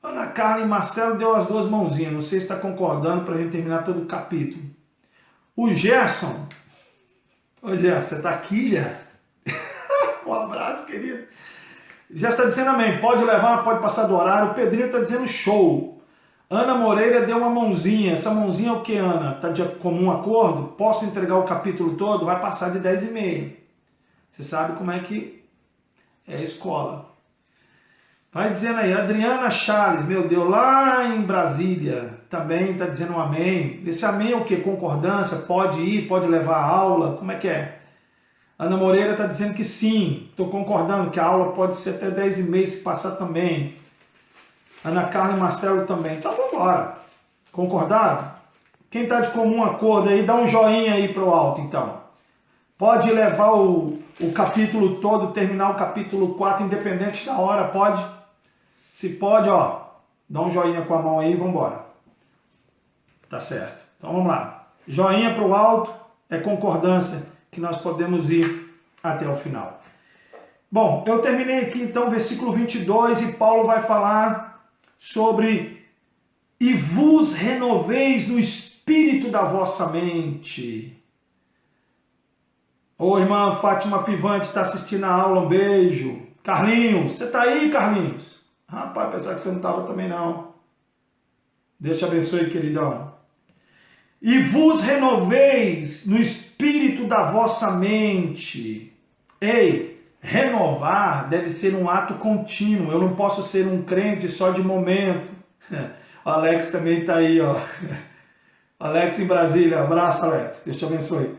Ana Carla e Marcelo deu as duas mãozinhas. Não sei se está concordando para a gente terminar todo o capítulo. O Gerson. Ô Gerson, você está aqui, Gerson? Um abraço, querido. Já está dizendo amém. Pode levar, pode passar do horário. O Pedrinho está dizendo show. Ana Moreira deu uma mãozinha. Essa mãozinha é o que, Ana? Está de comum acordo? Posso entregar o capítulo todo? Vai passar de 10h30. Você sabe como é que é a escola. Vai dizendo aí, Adriana Charles, meu Deus, lá em Brasília, também está dizendo um amém. Esse amém é o que? Concordância? Pode ir, pode levar a aula? Como é que é? Ana Moreira está dizendo que sim, estou concordando que a aula pode ser até 10h30 se passar também. Ana Carla e Marcelo também. Então vamos embora. Concordado? Quem está de comum acordo aí, dá um joinha aí para o alto então. Pode levar o capítulo todo, terminar o capítulo 4, independente da hora, pode? Se pode, ó, dá um joinha com a mão aí e vamos embora. Tá certo. Então vamos lá. Joinha para o alto é concordância que nós podemos ir até o final. Bom, eu terminei aqui então o versículo 22 e Paulo vai falar sobre e vos renoveis no espírito da vossa mente. Ô, irmã Fátima Pivante está assistindo a aula, um beijo. Carlinhos, você está aí, Carlinhos? Rapaz, pensava que você não estava também não. Deus te abençoe, queridão. E vos renoveis no espírito da vossa mente. Ei, renovar deve ser um ato contínuo. Eu não posso ser um crente só de momento. O Alex também está aí, ó. Alex em Brasília, abraço, Alex. Deus te abençoe.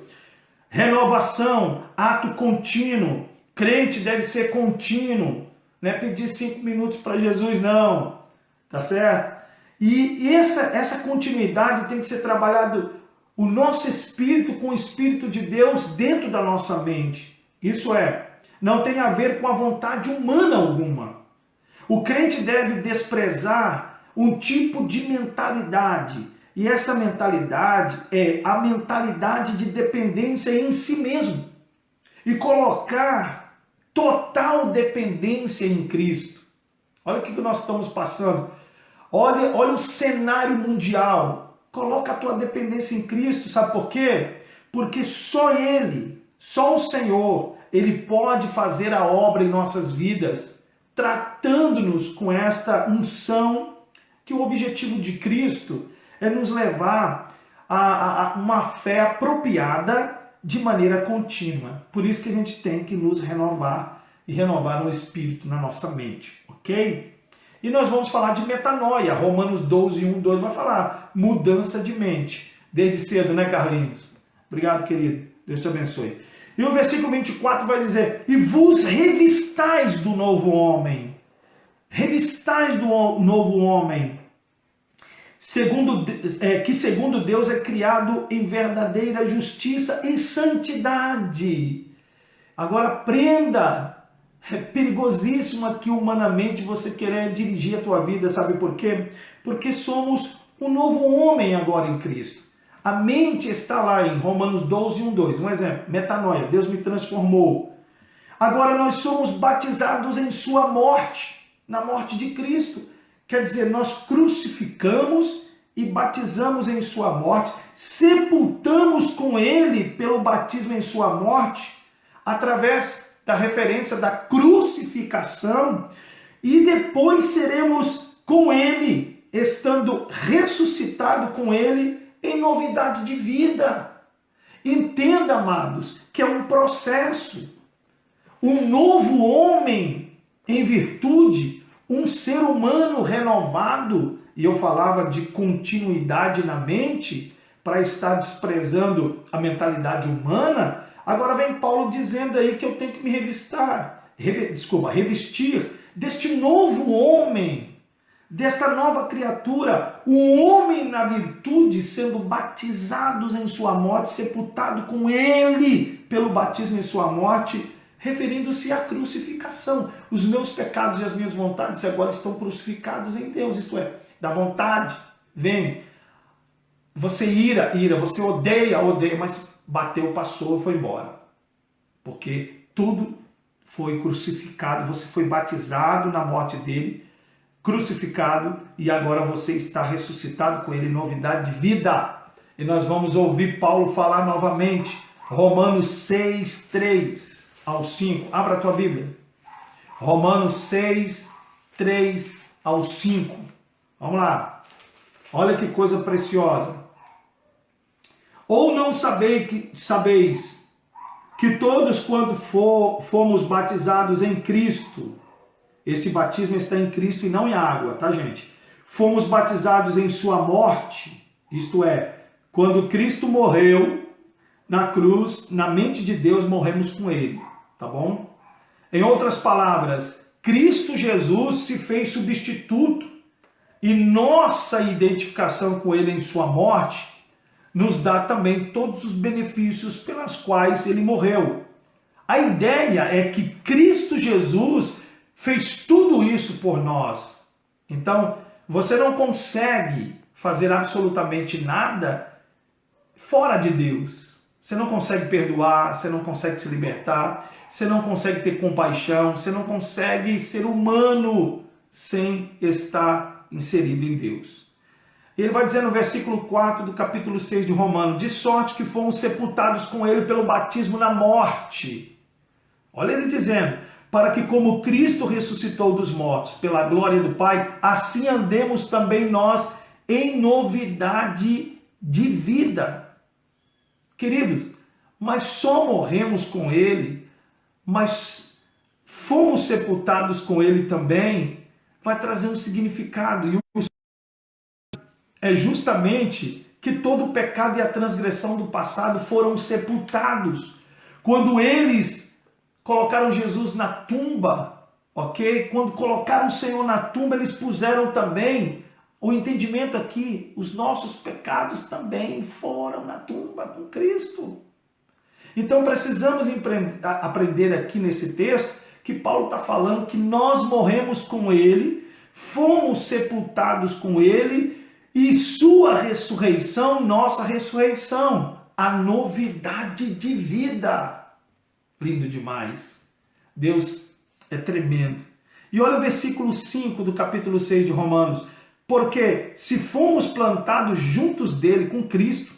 Renovação, ato contínuo. Crente deve ser contínuo. Não é pedir 5 minutos para Jesus, não. Tá certo? E essa continuidade tem que ser trabalhado o nosso espírito com o Espírito de Deus dentro da nossa mente. Isso não tem a ver com a vontade humana alguma. O crente deve desprezar um tipo de mentalidade. E essa mentalidade é a mentalidade de dependência em si mesmo. E colocar total dependência em Cristo. Olha o que nós estamos passando. Olha o cenário mundial. Coloca a tua dependência em Cristo. Sabe por quê? Porque só Ele, só o Senhor, Ele pode fazer a obra em nossas vidas, tratando-nos com esta unção, que o objetivo de Cristo é nos levar a uma fé apropriada de maneira contínua. Por isso que a gente tem que nos renovar e renovar o Espírito na nossa mente, ok? E nós vamos falar de metanoia. Romanos 12, 1, 2 vai falar mudança de mente. Desde cedo, né, Carlinhos? Obrigado, querido. Deus te abençoe. E o versículo 24 vai dizer, e vos revistais do novo homem. Revistais do novo homem. Que segundo Deus é criado em verdadeira justiça e santidade. Agora aprenda. É perigosíssimo aqui humanamente você querer dirigir a tua vida, sabe por quê? Porque somos um novo homem agora em Cristo. A mente está lá em Romanos 12, 1, 2. Um exemplo, metanoia, Deus me transformou. Agora nós somos batizados em sua morte, na morte de Cristo. Quer dizer, nós crucificamos e batizamos em sua morte, sepultamos com Ele pelo batismo em sua morte, através da referência da crucificação, e depois seremos com Ele, estando ressuscitado com Ele em novidade de vida. Entenda, amados, que é um processo. Um novo homem em virtude, um ser humano renovado, e eu falava de continuidade na mente, para estar desprezando a mentalidade humana. Agora vem Paulo dizendo aí que eu tenho que me revestir deste novo homem, desta nova criatura, o homem na virtude, sendo batizados em sua morte, sepultado com ele pelo batismo em sua morte, referindo-se à crucificação. Os meus pecados e as minhas vontades agora estão crucificados em Deus, isto é, da vontade vem. Você ira, você odeia, mas bateu, passou, foi embora. Porque tudo foi crucificado, você foi batizado na morte dele, crucificado, e agora você está ressuscitado com ele, novidade de vida. E nós vamos ouvir Paulo falar novamente, Romanos 6, 3 ao 5. Abra a tua Bíblia. Romanos 6, 3 ao 5. Vamos lá. Olha que coisa preciosa. Ou não sabeis que todos quando fomos batizados em Cristo, este batismo está em Cristo e não em água, tá, gente? Fomos batizados em sua morte, isto é, quando Cristo morreu na cruz, na mente de Deus morremos com ele, tá bom? Em outras palavras, Cristo Jesus se fez substituto e nossa identificação com ele em sua morte nos dá também todos os benefícios pelas quais ele morreu. A ideia é que Cristo Jesus fez tudo isso por nós. Então, você não consegue fazer absolutamente nada fora de Deus. Você não consegue perdoar, você não consegue se libertar, você não consegue ter compaixão, você não consegue ser humano sem estar inserido em Deus. Ele vai dizer no versículo 4 do capítulo 6 de Romanos, de sorte que fomos sepultados com ele pelo batismo na morte. Olha ele dizendo, para que como Cristo ressuscitou dos mortos pela glória do Pai, assim andemos também nós em novidade de vida. Queridos, mas só morremos com ele, mas fomos sepultados com ele também, vai trazer um significado. E é justamente que todo o pecado e a transgressão do passado foram sepultados. Quando eles colocaram Jesus na tumba, ok? Quando colocaram o Senhor na tumba, eles puseram também o entendimento aqui, os nossos pecados também foram na tumba com Cristo. Então precisamos aprender aqui nesse texto que Paulo está falando que nós morremos com ele, fomos sepultados com ele, e sua ressurreição, nossa ressurreição, a novidade de vida. Lindo demais. Deus é tremendo. E olha o versículo 5 do capítulo 6 de Romanos. Porque se fomos plantados juntos dele com Cristo,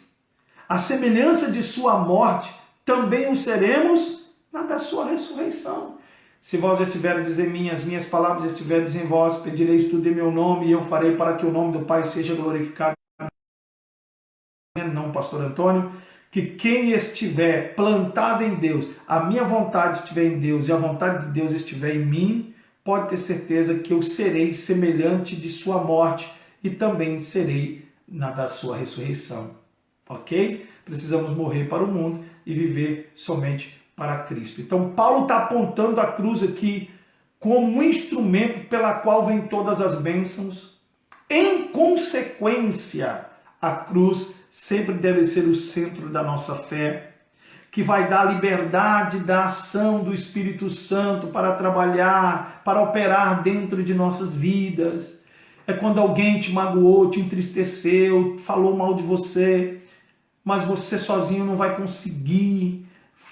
a semelhança de sua morte, também o seremos na da sua ressurreição. Se vós estiveres em mim, as minhas palavras estiveres em vós, pedireis tudo em meu nome, e eu farei para que o nome do Pai seja glorificado. Não, pastor Antônio, que quem estiver plantado em Deus, a minha vontade estiver em Deus e a vontade de Deus estiver em mim, pode ter certeza que eu serei semelhante de sua morte e também serei na da sua ressurreição. Ok? Precisamos morrer para o mundo e viver somente para Cristo. Então, Paulo está apontando a cruz aqui como um instrumento pela qual vêm todas as bênçãos. Em consequência, a cruz sempre deve ser o centro da nossa fé, que vai dar liberdade da ação do Espírito Santo para trabalhar, para operar dentro de nossas vidas. É quando alguém te magoou, te entristeceu, falou mal de você, mas você sozinho não vai conseguir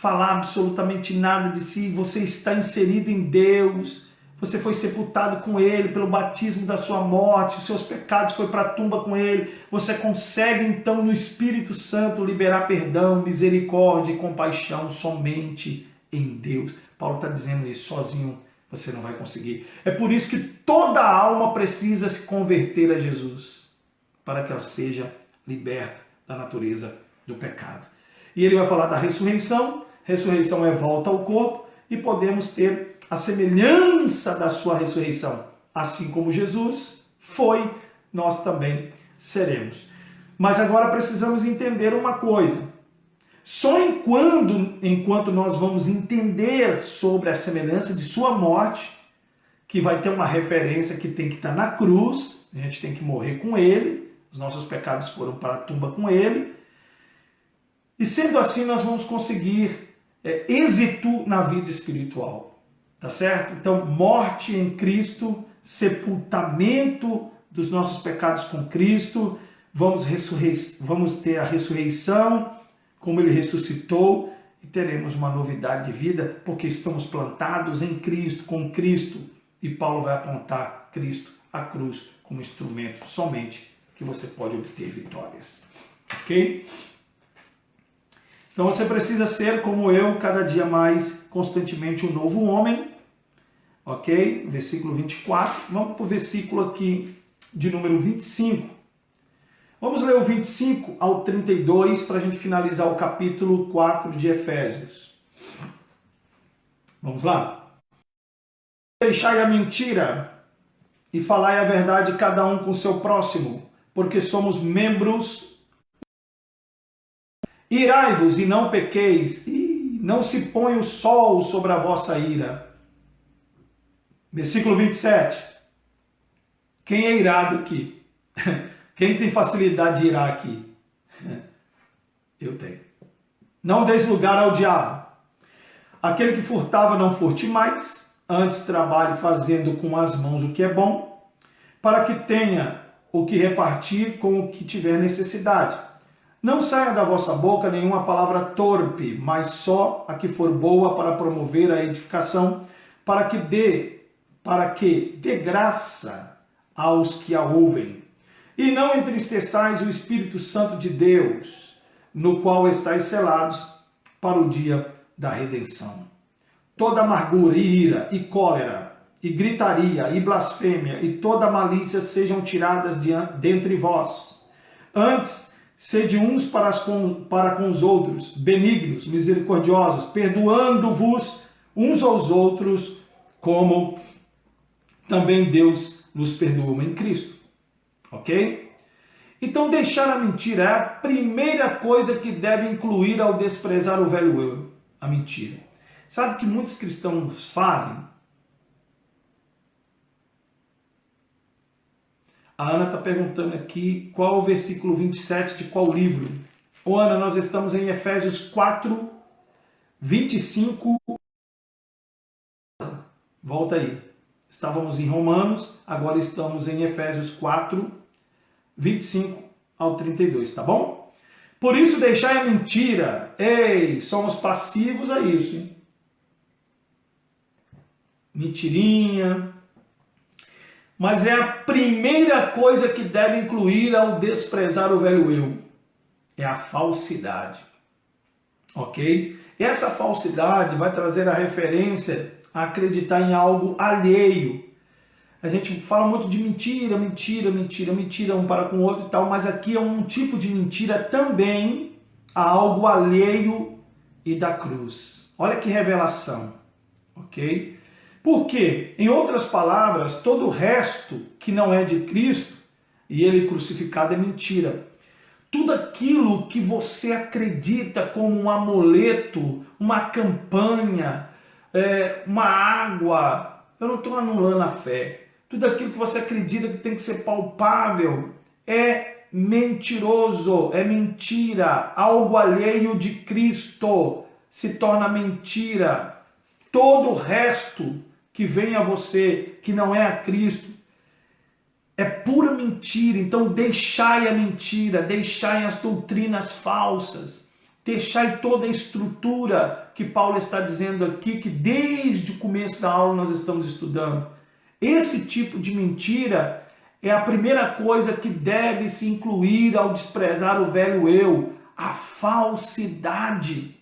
falar absolutamente nada de si, você está inserido em Deus, você foi sepultado com ele pelo batismo da sua morte, os seus pecados foi para a tumba com ele, você consegue então no Espírito Santo liberar perdão, misericórdia e compaixão somente em Deus. Paulo está dizendo isso, sozinho você não vai conseguir. É por isso que toda alma precisa se converter a Jesus, para que ela seja liberta da natureza do pecado. E ele vai falar da ressurreição. Ressurreição é volta ao corpo e podemos ter a semelhança da sua ressurreição. Assim como Jesus foi, nós também seremos. Mas agora precisamos entender uma coisa. Só enquanto nós vamos entender sobre a semelhança de sua morte, que vai ter uma referência que tem que estar na cruz, a gente tem que morrer com ele, os nossos pecados foram para a tumba com ele, e sendo assim nós vamos conseguir êxito na vida espiritual, tá certo? Então, morte em Cristo, sepultamento dos nossos pecados com Cristo, vamos ter a ressurreição, como ele ressuscitou, e teremos uma novidade de vida, porque estamos plantados em Cristo, com Cristo, e Paulo vai apontar Cristo, a cruz, como instrumento somente que você pode obter vitórias. Ok? Então você precisa ser como eu, cada dia mais, constantemente um novo homem. Ok? Versículo 24. Vamos para o versículo aqui de número 25. Vamos ler o 25 ao 32 para a gente finalizar o capítulo 4 de Efésios. Vamos lá? Deixai a mentira e falai a verdade cada um com o seu próximo, porque somos membros. Irai-vos e não pequeis, e não se põe o sol sobre a vossa ira. Versículo 27. Quem é irado aqui? Quem tem facilidade de irar aqui? Eu tenho. Não deis lugar ao diabo. Aquele que furtava, não furte mais, antes trabalhe fazendo com as mãos o que é bom, para que tenha o que repartir com o que tiver necessidade. Não saia da vossa boca nenhuma palavra torpe, mas só a que for boa para promover a edificação, para que dê graça aos que a ouvem. E não entristeçais o Espírito Santo de Deus, no qual estáis selados para o dia da redenção. Toda amargura e ira e cólera e gritaria e blasfêmia e toda malícia sejam tiradas dentre vós. Antes, sede uns para com os outros, benignos, misericordiosos, perdoando-vos uns aos outros, como também Deus vos perdoou em Cristo. Ok? Então, deixar a mentira é a primeira coisa que deve incluir ao desprezar o velho eu, a mentira. Sabe o que muitos cristãos fazem? A Ana está perguntando aqui qual o versículo 27 de qual livro. Ô Ana, nós estamos em Efésios 4, 25. Volta aí. Estávamos em Romanos, agora estamos em Efésios 4, 25 ao 32, tá bom? Por isso deixai a mentira. Ei, somos passivos a isso, hein? Mentirinha. Mas é a primeira coisa que deve incluir ao desprezar o velho eu. É a falsidade. Ok? E essa falsidade vai trazer a referência a acreditar em algo alheio. A gente fala muito de mentira, mentira, mentira, mentira, um para com o outro e tal, mas aqui é um tipo de mentira também a algo alheio e da cruz. Olha que revelação, ok? Porque, em outras palavras, todo o resto que não é de Cristo e ele crucificado é mentira. Tudo aquilo que você acredita como um amuleto, uma campanha, uma água, eu não estou anulando a fé. Tudo aquilo que você acredita que tem que ser palpável é mentiroso, é mentira. Algo alheio de Cristo se torna mentira. Todo o resto que vem a você, que não é a Cristo, é pura mentira. Então deixai a mentira, deixai as doutrinas falsas, deixai toda a estrutura que Paulo está dizendo aqui, que desde o começo da aula nós estamos estudando. Esse tipo de mentira é a primeira coisa que deve se incluir ao desprezar o velho eu, a falsidade.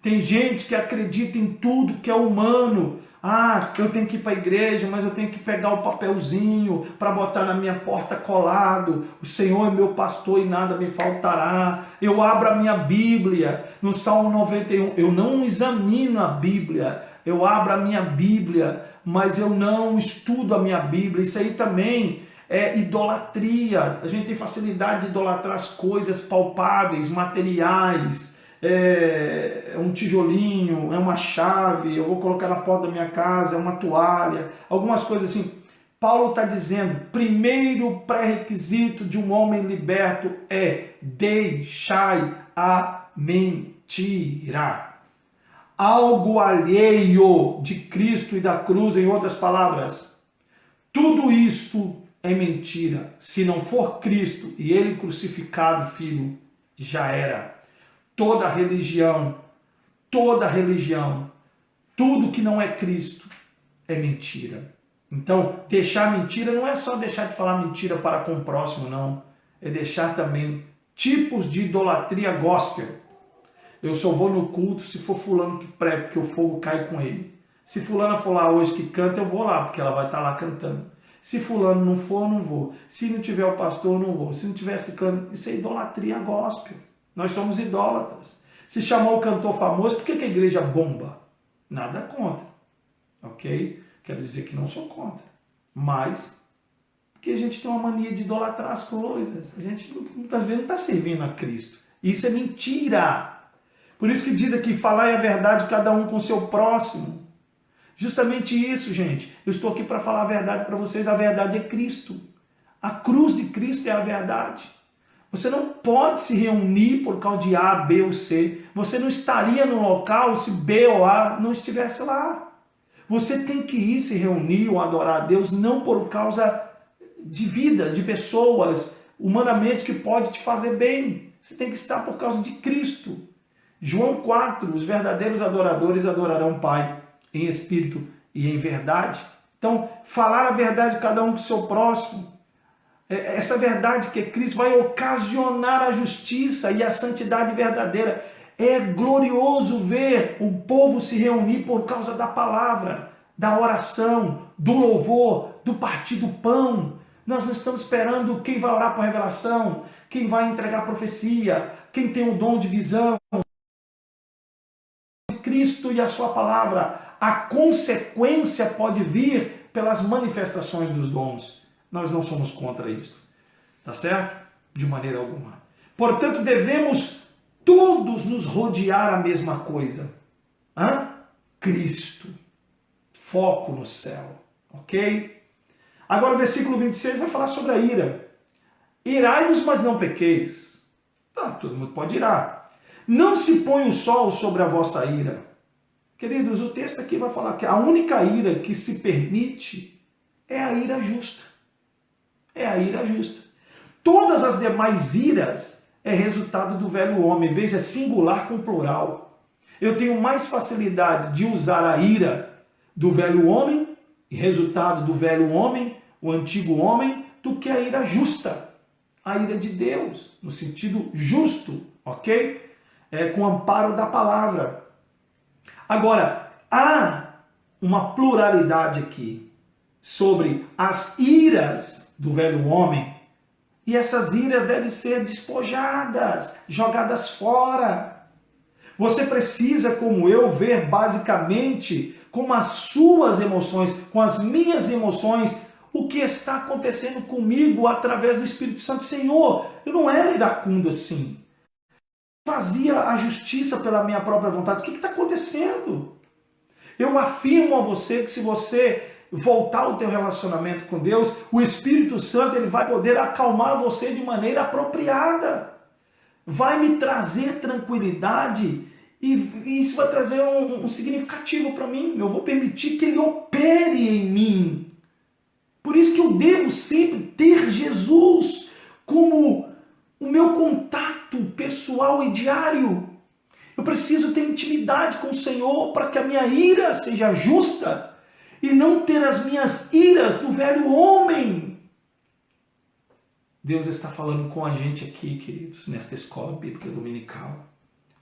Tem gente que acredita em tudo que é humano. Ah, eu tenho que ir para a igreja, mas eu tenho que pegar o papelzinho para botar na minha porta colado. O Senhor é meu pastor e nada me faltará. Eu abro a minha Bíblia no Salmo 91. Eu não examino a Bíblia. Eu abro a minha Bíblia, mas eu não estudo a minha Bíblia. Isso aí também é idolatria. A gente tem facilidade de idolatrar as coisas palpáveis, materiais, é um tijolinho, é uma chave, eu vou colocar na porta da minha casa, é uma toalha, algumas coisas assim. Paulo está dizendo, primeiro pré-requisito de um homem liberto é deixai a mentira. Algo alheio de Cristo e da cruz, em outras palavras. Tudo isto é mentira. Se não for Cristo e Ele crucificado, filho, já era. Toda religião, tudo que não é Cristo é mentira. Então, deixar mentira não é só deixar de falar mentira para com o próximo, não. É deixar também tipos de idolatria gospel. Eu só vou no culto se for fulano que prega, porque o fogo cai com ele. Se fulana for lá hoje que canta, eu vou lá, porque ela vai estar lá cantando. Se fulano não for, eu não vou. Se não tiver o pastor, eu não vou. Se não tiver ciclano, isso é idolatria gospel. Nós somos idólatras. Se chamou o cantor famoso, por que a igreja bomba? Nada contra. Ok? Quero dizer que não sou contra. Mas, porque a gente tem uma mania de idolatrar as coisas. A gente muitas vezes não está servindo a Cristo. Isso é mentira. Por isso que diz aqui, falar a verdade cada um com o seu próximo. Justamente isso, gente. Eu estou aqui para falar a verdade para vocês. A verdade é Cristo. A cruz de Cristo é a verdade. Você não pode se reunir por causa de A, B ou C. Você não estaria no local se B ou A não estivesse lá. Você tem que ir se reunir ou adorar a Deus não por causa de vidas, de pessoas, humanamente que pode te fazer bem. Você tem que estar por causa de Cristo. João 4, os verdadeiros adoradores adorarão o Pai em espírito e em verdade. Então, falar a verdade cada um com o seu próximo. Essa verdade que é Cristo vai ocasionar a justiça e a santidade verdadeira. É glorioso ver um povo se reunir por causa da palavra, da oração, do louvor, do partir do pão. Nós não estamos esperando quem vai orar por revelação, quem vai entregar profecia, quem tem o dom de visão. Cristo e a sua palavra. A consequência pode vir pelas manifestações dos dons. Nós não somos contra isso. Tá certo? De maneira alguma. Portanto, devemos todos nos rodear a mesma coisa. Cristo. Foco no céu. Ok? Agora o versículo 26 vai falar sobre a ira. Irai-vos, mas não pequeis. Tá, todo mundo pode irar. Não se põe o sol sobre a vossa ira. Queridos, o texto aqui vai falar que a única ira que se permite é a ira justa. É a ira justa. Todas as demais iras é resultado do velho homem. Veja, singular com plural. Eu tenho mais facilidade de usar a ira do velho homem, resultado do velho homem, o antigo homem, do que a ira justa. A ira de Deus, no sentido justo, ok? Com amparo da palavra. Agora, há uma pluralidade aqui sobre as iras do velho homem, e essas iras devem ser despojadas, jogadas fora. Você precisa, como eu, ver basicamente com as suas emoções, com as minhas emoções, o que está acontecendo comigo através do Espírito Santo. Senhor, eu não era iracundo assim. Fazia a justiça pela minha própria vontade. O que está acontecendo? Eu afirmo a você que se você voltar o teu relacionamento com Deus, o Espírito Santo ele vai poder acalmar você de maneira apropriada. Vai me trazer tranquilidade e isso vai trazer um significativo para mim. Eu vou permitir que ele opere em mim. Por isso que eu devo sempre ter Jesus como o meu contato pessoal e diário. Eu preciso ter intimidade com o Senhor para que a minha ira seja justa e não ter as minhas iras do velho homem. Deus está falando com a gente aqui, queridos, nesta escola bíblica dominical.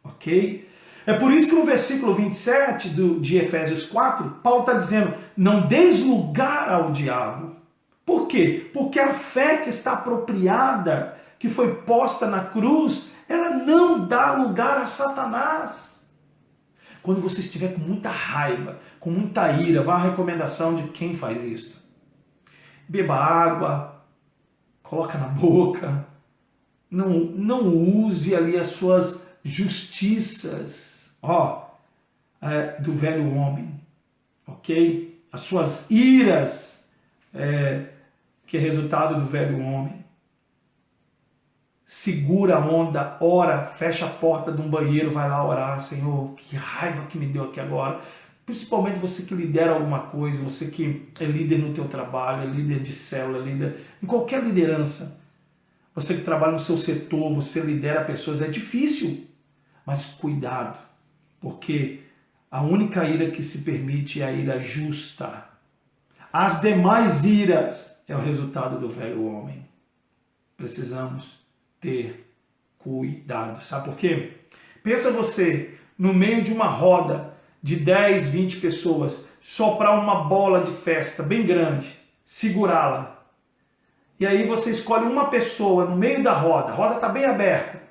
Ok? É por isso que no versículo 27 de Efésios 4, Paulo está dizendo, não deis lugar ao diabo. Por quê? Porque a fé que está apropriada, que foi posta na cruz, ela não dá lugar a Satanás. Quando você estiver com muita raiva, com muita ira, vá a recomendação de quem faz isso. Beba água, coloca na boca, não use ali as suas justiças, do velho homem, ok? As suas iras, que é resultado do velho homem. Segura a onda, ora, fecha a porta de um banheiro, vai lá orar, Senhor, que raiva que me deu aqui agora. Principalmente você que lidera alguma coisa, você que é líder no teu trabalho, é líder de célula, é líder em qualquer liderança. Você que trabalha no seu setor, você lidera pessoas, é difícil, mas cuidado, porque a única ira que se permite é a ira justa. As demais iras é o resultado do velho homem. Precisamos ter cuidado. Sabe por quê? Pensa você, no meio de uma roda de 10, 20 pessoas, soprar uma bola de festa bem grande, segurá-la. E aí você escolhe uma pessoa no meio da roda, a roda está bem aberta.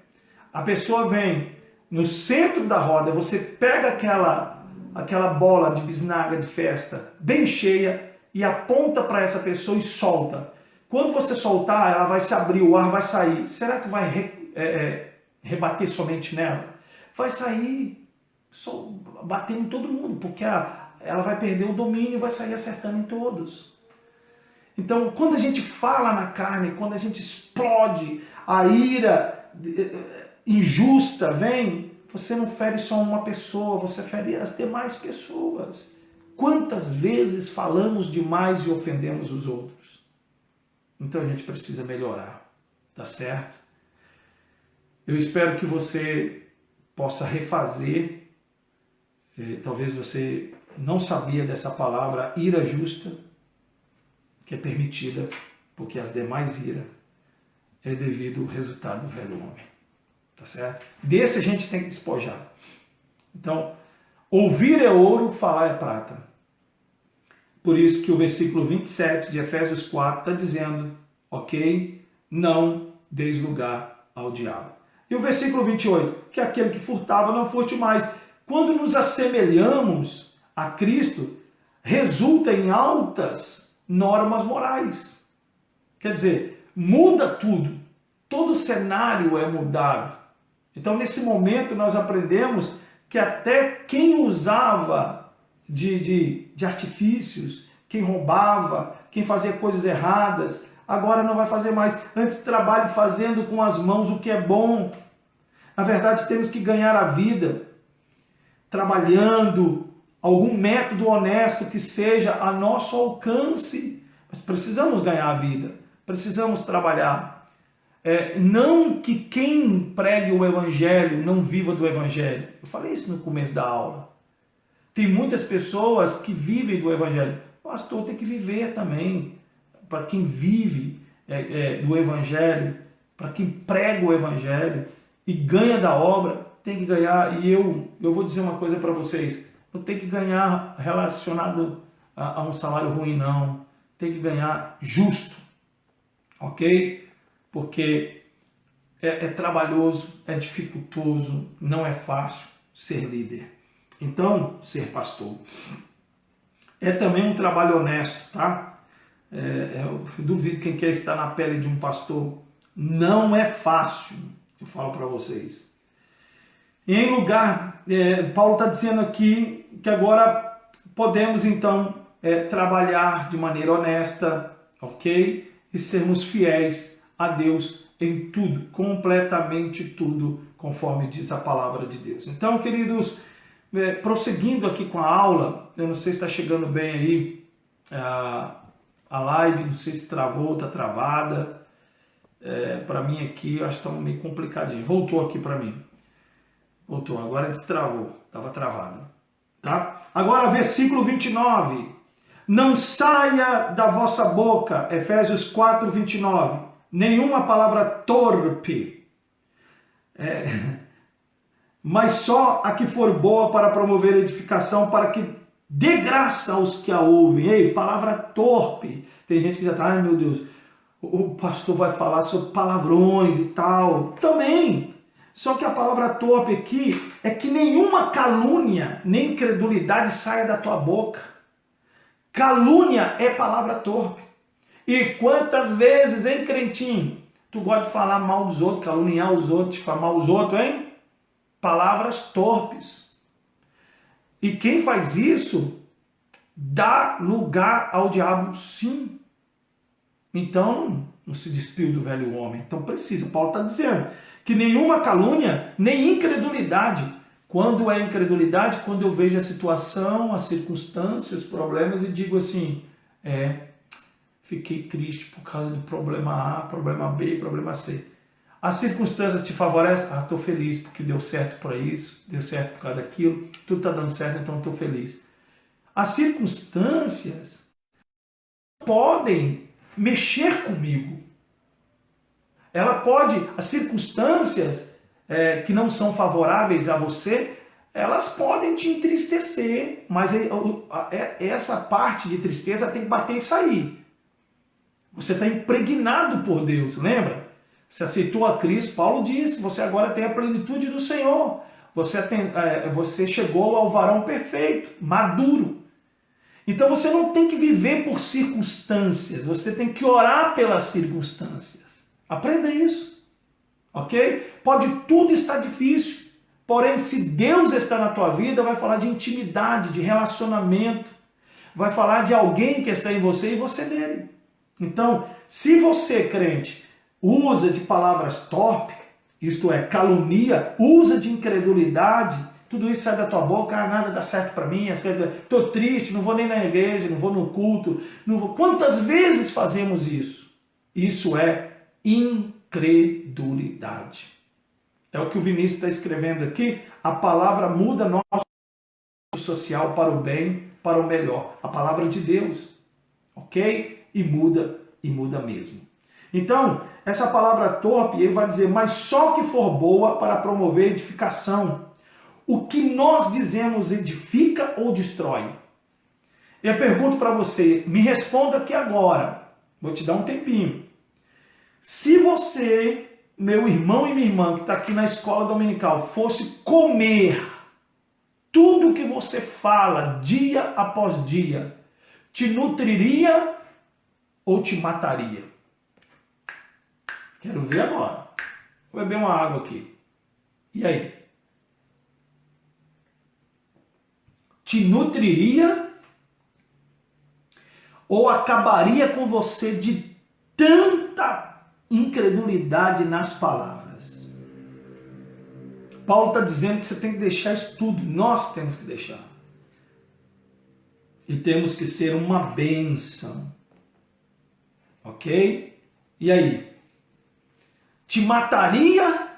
A pessoa vem no centro da roda, você pega aquela bola de bisnaga de festa bem cheia e aponta para essa pessoa e solta. Quando você soltar, ela vai se abrir, o ar vai sair. Será que vai rebater somente nela? Vai sair batendo em todo mundo, porque ela vai perder o domínio e vai sair acertando em todos. Então, quando a gente fala na carne, quando a gente explode, a ira injusta vem, você não fere só uma pessoa, você fere as demais pessoas. Quantas vezes falamos demais e ofendemos os outros? Então a gente precisa melhorar, tá certo? Eu espero que você possa refazer, talvez você não sabia dessa palavra, ira justa, que é permitida, porque as demais iras é devido ao resultado do velho homem, tá certo? Desse a gente tem que despojar. Então, ouvir é ouro, falar é prata. Por isso que o versículo 27 de Efésios 4 está dizendo, ok? Não deis lugar ao diabo. E o versículo 28, que aquele que furtava não furte mais. Quando nos assemelhamos a Cristo, resulta em altas normas morais. Quer dizer, muda tudo. Todo o cenário é mudado. Então, nesse momento, nós aprendemos que até quem usava de artifícios, quem roubava, quem fazia coisas erradas, agora não vai fazer mais. Antes trabalhe fazendo com as mãos o que é bom. Na verdade, temos que ganhar a vida trabalhando algum método honesto que seja a nosso alcance. Mas precisamos ganhar a vida, precisamos trabalhar. Não que quem pregue o evangelho não viva do evangelho. Eu falei isso no começo da aula. Tem muitas pessoas que vivem do evangelho. O pastor tem que viver também. Para quem vive do evangelho, para quem prega o evangelho e ganha da obra, tem que ganhar. E eu vou dizer uma coisa para vocês. Não tem que ganhar relacionado a um salário ruim, não. Tem que ganhar justo. Ok? Porque é trabalhoso, é dificultoso, não é fácil ser líder. Então, ser pastor é também um trabalho honesto, tá? Eu duvido quem quer estar na pele de um pastor. Não é fácil, eu falo para vocês. E em lugar, Paulo está dizendo aqui que agora podemos então trabalhar de maneira honesta, ok? E sermos fiéis a Deus em tudo, completamente tudo, conforme diz a palavra de Deus. Então, queridos, prosseguindo aqui com a aula, eu não sei se está chegando bem aí a live, não sei se travou, está travada. Para mim aqui, eu acho que está meio complicadinho. Voltou aqui para mim. Voltou, agora destravou, estava travado. Tá? Agora, versículo 29. Não saia da vossa boca, Efésios 4, 29, nenhuma palavra torpe, mas só a que for boa para promover edificação, para que dê graça aos que a ouvem. Ei, palavra torpe. Tem gente que já está, ai meu Deus, o pastor vai falar sobre palavrões e tal. Também. Só que a palavra torpe aqui é que nenhuma calúnia, nem incredulidade saia da tua boca. Calúnia é palavra torpe. E quantas vezes, hein, crentinho? Tu gosta de falar mal dos outros, caluniar os outros, difamar os outros, hein? palavras torpes. E quem faz isso dá lugar ao diabo, sim. Então, não se despiu do velho homem. Então precisa. Paulo está dizendo que nenhuma calúnia, nem incredulidade. Quando é incredulidade? Quando eu vejo a situação, as circunstâncias, os problemas e digo assim, fiquei triste por causa do problema A, problema B, problema C. As circunstâncias te favorecem? Estou feliz porque deu certo para isso, deu certo por causa daquilo, tudo está dando certo, então estou feliz. As circunstâncias podem mexer comigo. As circunstâncias que não são favoráveis a você, elas podem te entristecer, mas essa parte de tristeza tem que bater e sair. Você está impregnado por Deus, lembra? Você aceitou a Cristo, Paulo disse, você agora tem a plenitude do Senhor. Você chegou ao varão perfeito, maduro. Então você não tem que viver por circunstâncias, você tem que orar pelas circunstâncias. Aprenda isso, ok? Pode tudo estar difícil, porém se Deus está na tua vida, vai falar de intimidade, de relacionamento, vai falar de alguém que está em você e você nele. Então, se você, crente, usa de palavras torpes, isto é, calunia, usa de incredulidade, tudo isso sai da tua boca, nada dá certo para mim, estou triste, não vou nem na igreja, não vou no culto, não vou. Quantas vezes fazemos isso? Isso é incredulidade. É o que o Vinícius está escrevendo aqui, a palavra muda nosso social para o bem, para o melhor. A palavra de Deus, ok? E muda mesmo. Então, essa palavra torpe, ele vai dizer, mas só que for boa para promover edificação. O que nós dizemos edifica ou destrói? Eu pergunto para você, me responda aqui agora, vou te dar um tempinho. Se você, meu irmão e minha irmã, que está aqui na escola dominical, fosse comer tudo que você fala dia após dia, te nutriria ou te mataria? Quero ver agora. Vou beber uma água aqui. E aí? Te nutriria ou acabaria com você de tanta incredulidade nas palavras? Paulo está dizendo que você tem que deixar isso tudo. Nós temos que deixar. E temos que ser uma bênção. Ok? E aí? Te mataria?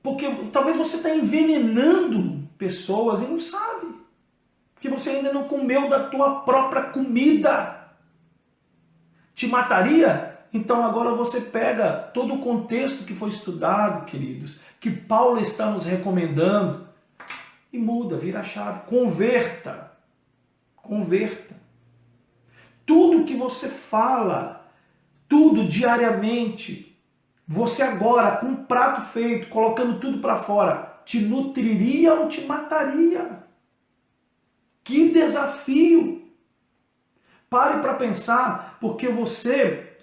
Porque talvez você está envenenando pessoas e não sabe. Porque você ainda não comeu da tua própria comida. Te mataria? Então agora você pega todo o contexto que foi estudado, queridos, que Paulo está nos recomendando, e muda, vira a chave, converta. Converta. Tudo que você fala, tudo diariamente, você agora, com um prato feito, colocando tudo para fora, te nutriria ou te mataria? Que desafio! Pare para pensar, porque você,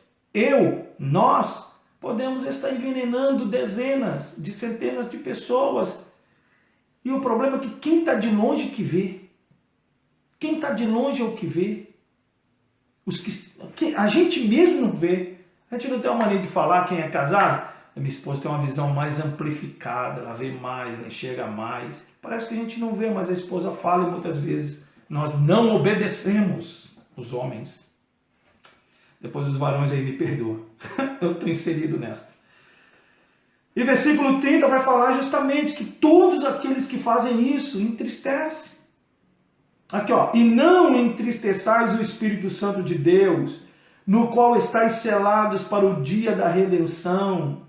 nós, podemos estar envenenando dezenas de centenas de pessoas. E o problema é que quem está de longe que vê. Quem está de longe é o que vê. A gente mesmo não vê. A gente não tem uma maneira de falar quem é casado. A minha esposa tem uma visão mais amplificada, ela vê mais, ela enxerga mais. Parece que a gente não vê, mas a esposa fala e muitas vezes nós não obedecemos os homens. Depois os varões aí me perdoam. Eu estou inserido nessa. E versículo 30 vai falar justamente que todos aqueles que fazem isso entristecem. Aqui, ó. E não entristeçais o Espírito Santo de Deus, no qual estáis selados para o dia da redenção.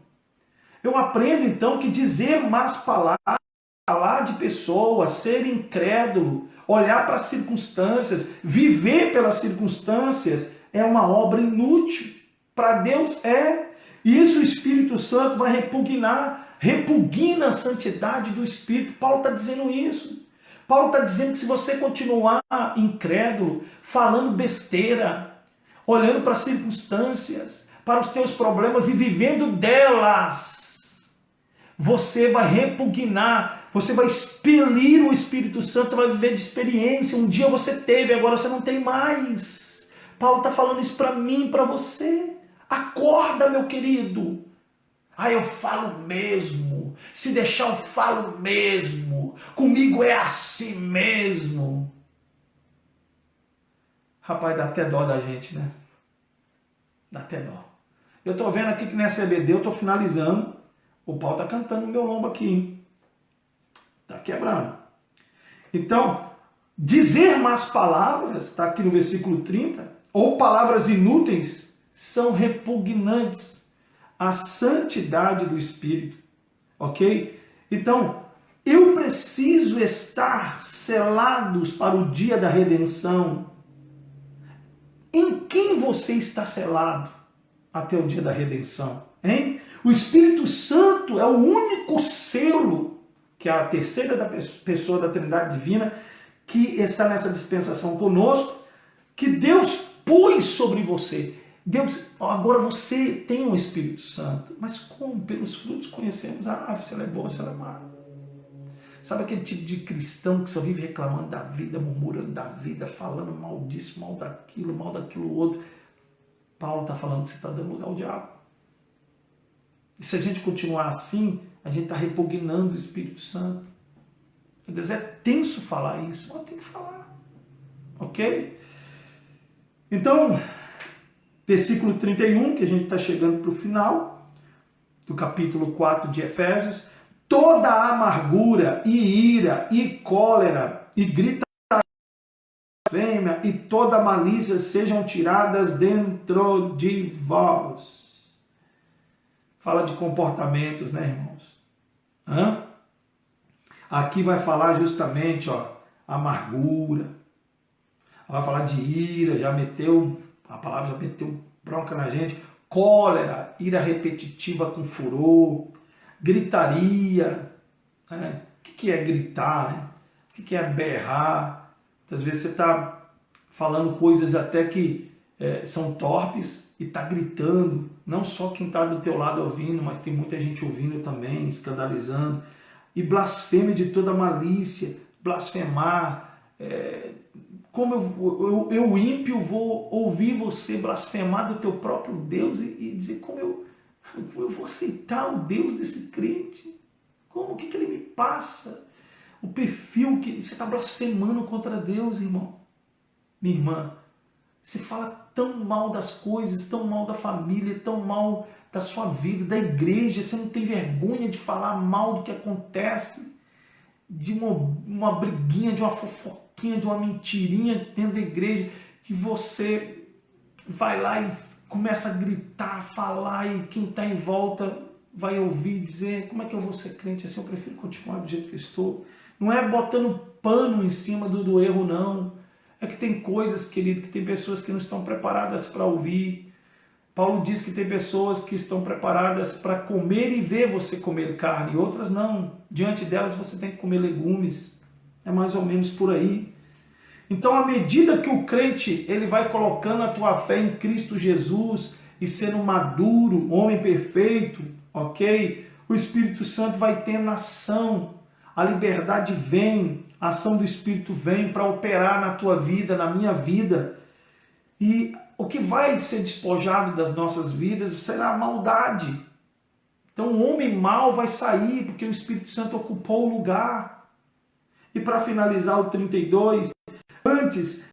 Eu aprendo então que dizer más palavras, falar de pessoas, ser incrédulo, olhar para as circunstâncias, viver pelas circunstâncias, é uma obra inútil. Para Deus é. E isso o Espírito Santo vai repugnar. Repugna a santidade do Espírito. Paulo está dizendo isso. Paulo está dizendo que se você continuar incrédulo, falando besteira, olhando para as circunstâncias, para os teus problemas e vivendo delas, você vai repugnar, você vai expelir o Espírito Santo, você vai viver de experiência. Um dia você teve, agora você não tem mais. Paulo está falando isso para mim, para você. Acorda, meu querido. Eu falo mesmo. Se deixar, eu falo mesmo. Comigo é assim mesmo. Rapaz, dá até dó da gente, né? Dá até dó. Eu tô vendo aqui que nessa EBD eu tô finalizando. O pau tá cantando no meu lombo aqui, hein? Tá quebrando. Então, dizer más palavras, está aqui no versículo 30, ou palavras inúteis, são repugnantes à santidade do Espírito. Ok? Então, eu preciso estar selados para o dia da redenção. Em quem você está selado até o dia da redenção? Hein? O Espírito Santo é o único selo, que é a terceira pessoa da Trindade Divina, que está nessa dispensação conosco, que Deus pôs sobre você. Deus, agora você tem um Espírito Santo, mas como? Pelos frutos conhecemos a árvore, se ela é boa, se ela é má. Sabe aquele tipo de cristão que só vive reclamando da vida, murmurando da vida, falando mal disso, mal daquilo outro? Paulo está falando que você está dando lugar ao diabo. E se a gente continuar assim, a gente está repugnando o Espírito Santo. Meu Deus, é tenso falar isso, mas tem que falar. Ok? Então, versículo 31, que a gente está chegando para o final, do capítulo 4 de Efésios. Toda amargura e ira e cólera e gritaria, blasfêmia e toda malícia sejam tiradas dentro de vós. Fala de comportamentos, né, irmãos? Aqui vai falar justamente, amargura. Vai falar de ira, a palavra já meteu bronca na gente. Cólera, ira repetitiva com furor. Gritaria. Né? O que é gritar? Né? O que é berrar? Às vezes você está falando coisas até que são torpes e está gritando. Não só quem está do teu lado ouvindo, mas tem muita gente ouvindo também, escandalizando. E blasfêmia de toda malícia, blasfemar. Como eu ímpio vou ouvir você blasfemar do teu próprio Deus e dizer como eu vou aceitar o Deus desse crente? Como? O que ele me passa? O perfil que você está blasfemando contra Deus, irmão. Minha irmã, você fala tão mal das coisas, tão mal da família, tão mal da sua vida, da igreja, você não tem vergonha de falar mal do que acontece, de uma briguinha, de uma fofoquinha, de uma mentirinha dentro da igreja, que você vai lá e começa a gritar, falar, e quem está em volta vai ouvir dizer: como é que eu vou ser crente assim? Eu prefiro continuar do jeito que eu estou. Não é botando pano em cima do erro, não. É que tem coisas, querido, que tem pessoas que não estão preparadas para ouvir. Paulo diz que tem pessoas que estão preparadas para comer e ver você comer carne, e outras não. Diante delas você tem que comer legumes. É mais ou menos por aí. Então, à medida que o crente ele vai colocando a tua fé em Cristo Jesus e sendo maduro, homem perfeito, ok? O Espírito Santo vai tendo ação, a liberdade vem, a ação do Espírito vem para operar na tua vida, na minha vida. E o que vai ser despojado das nossas vidas será a maldade. Então o homem mau vai sair porque o Espírito Santo ocupou o lugar. E para finalizar o 32, antes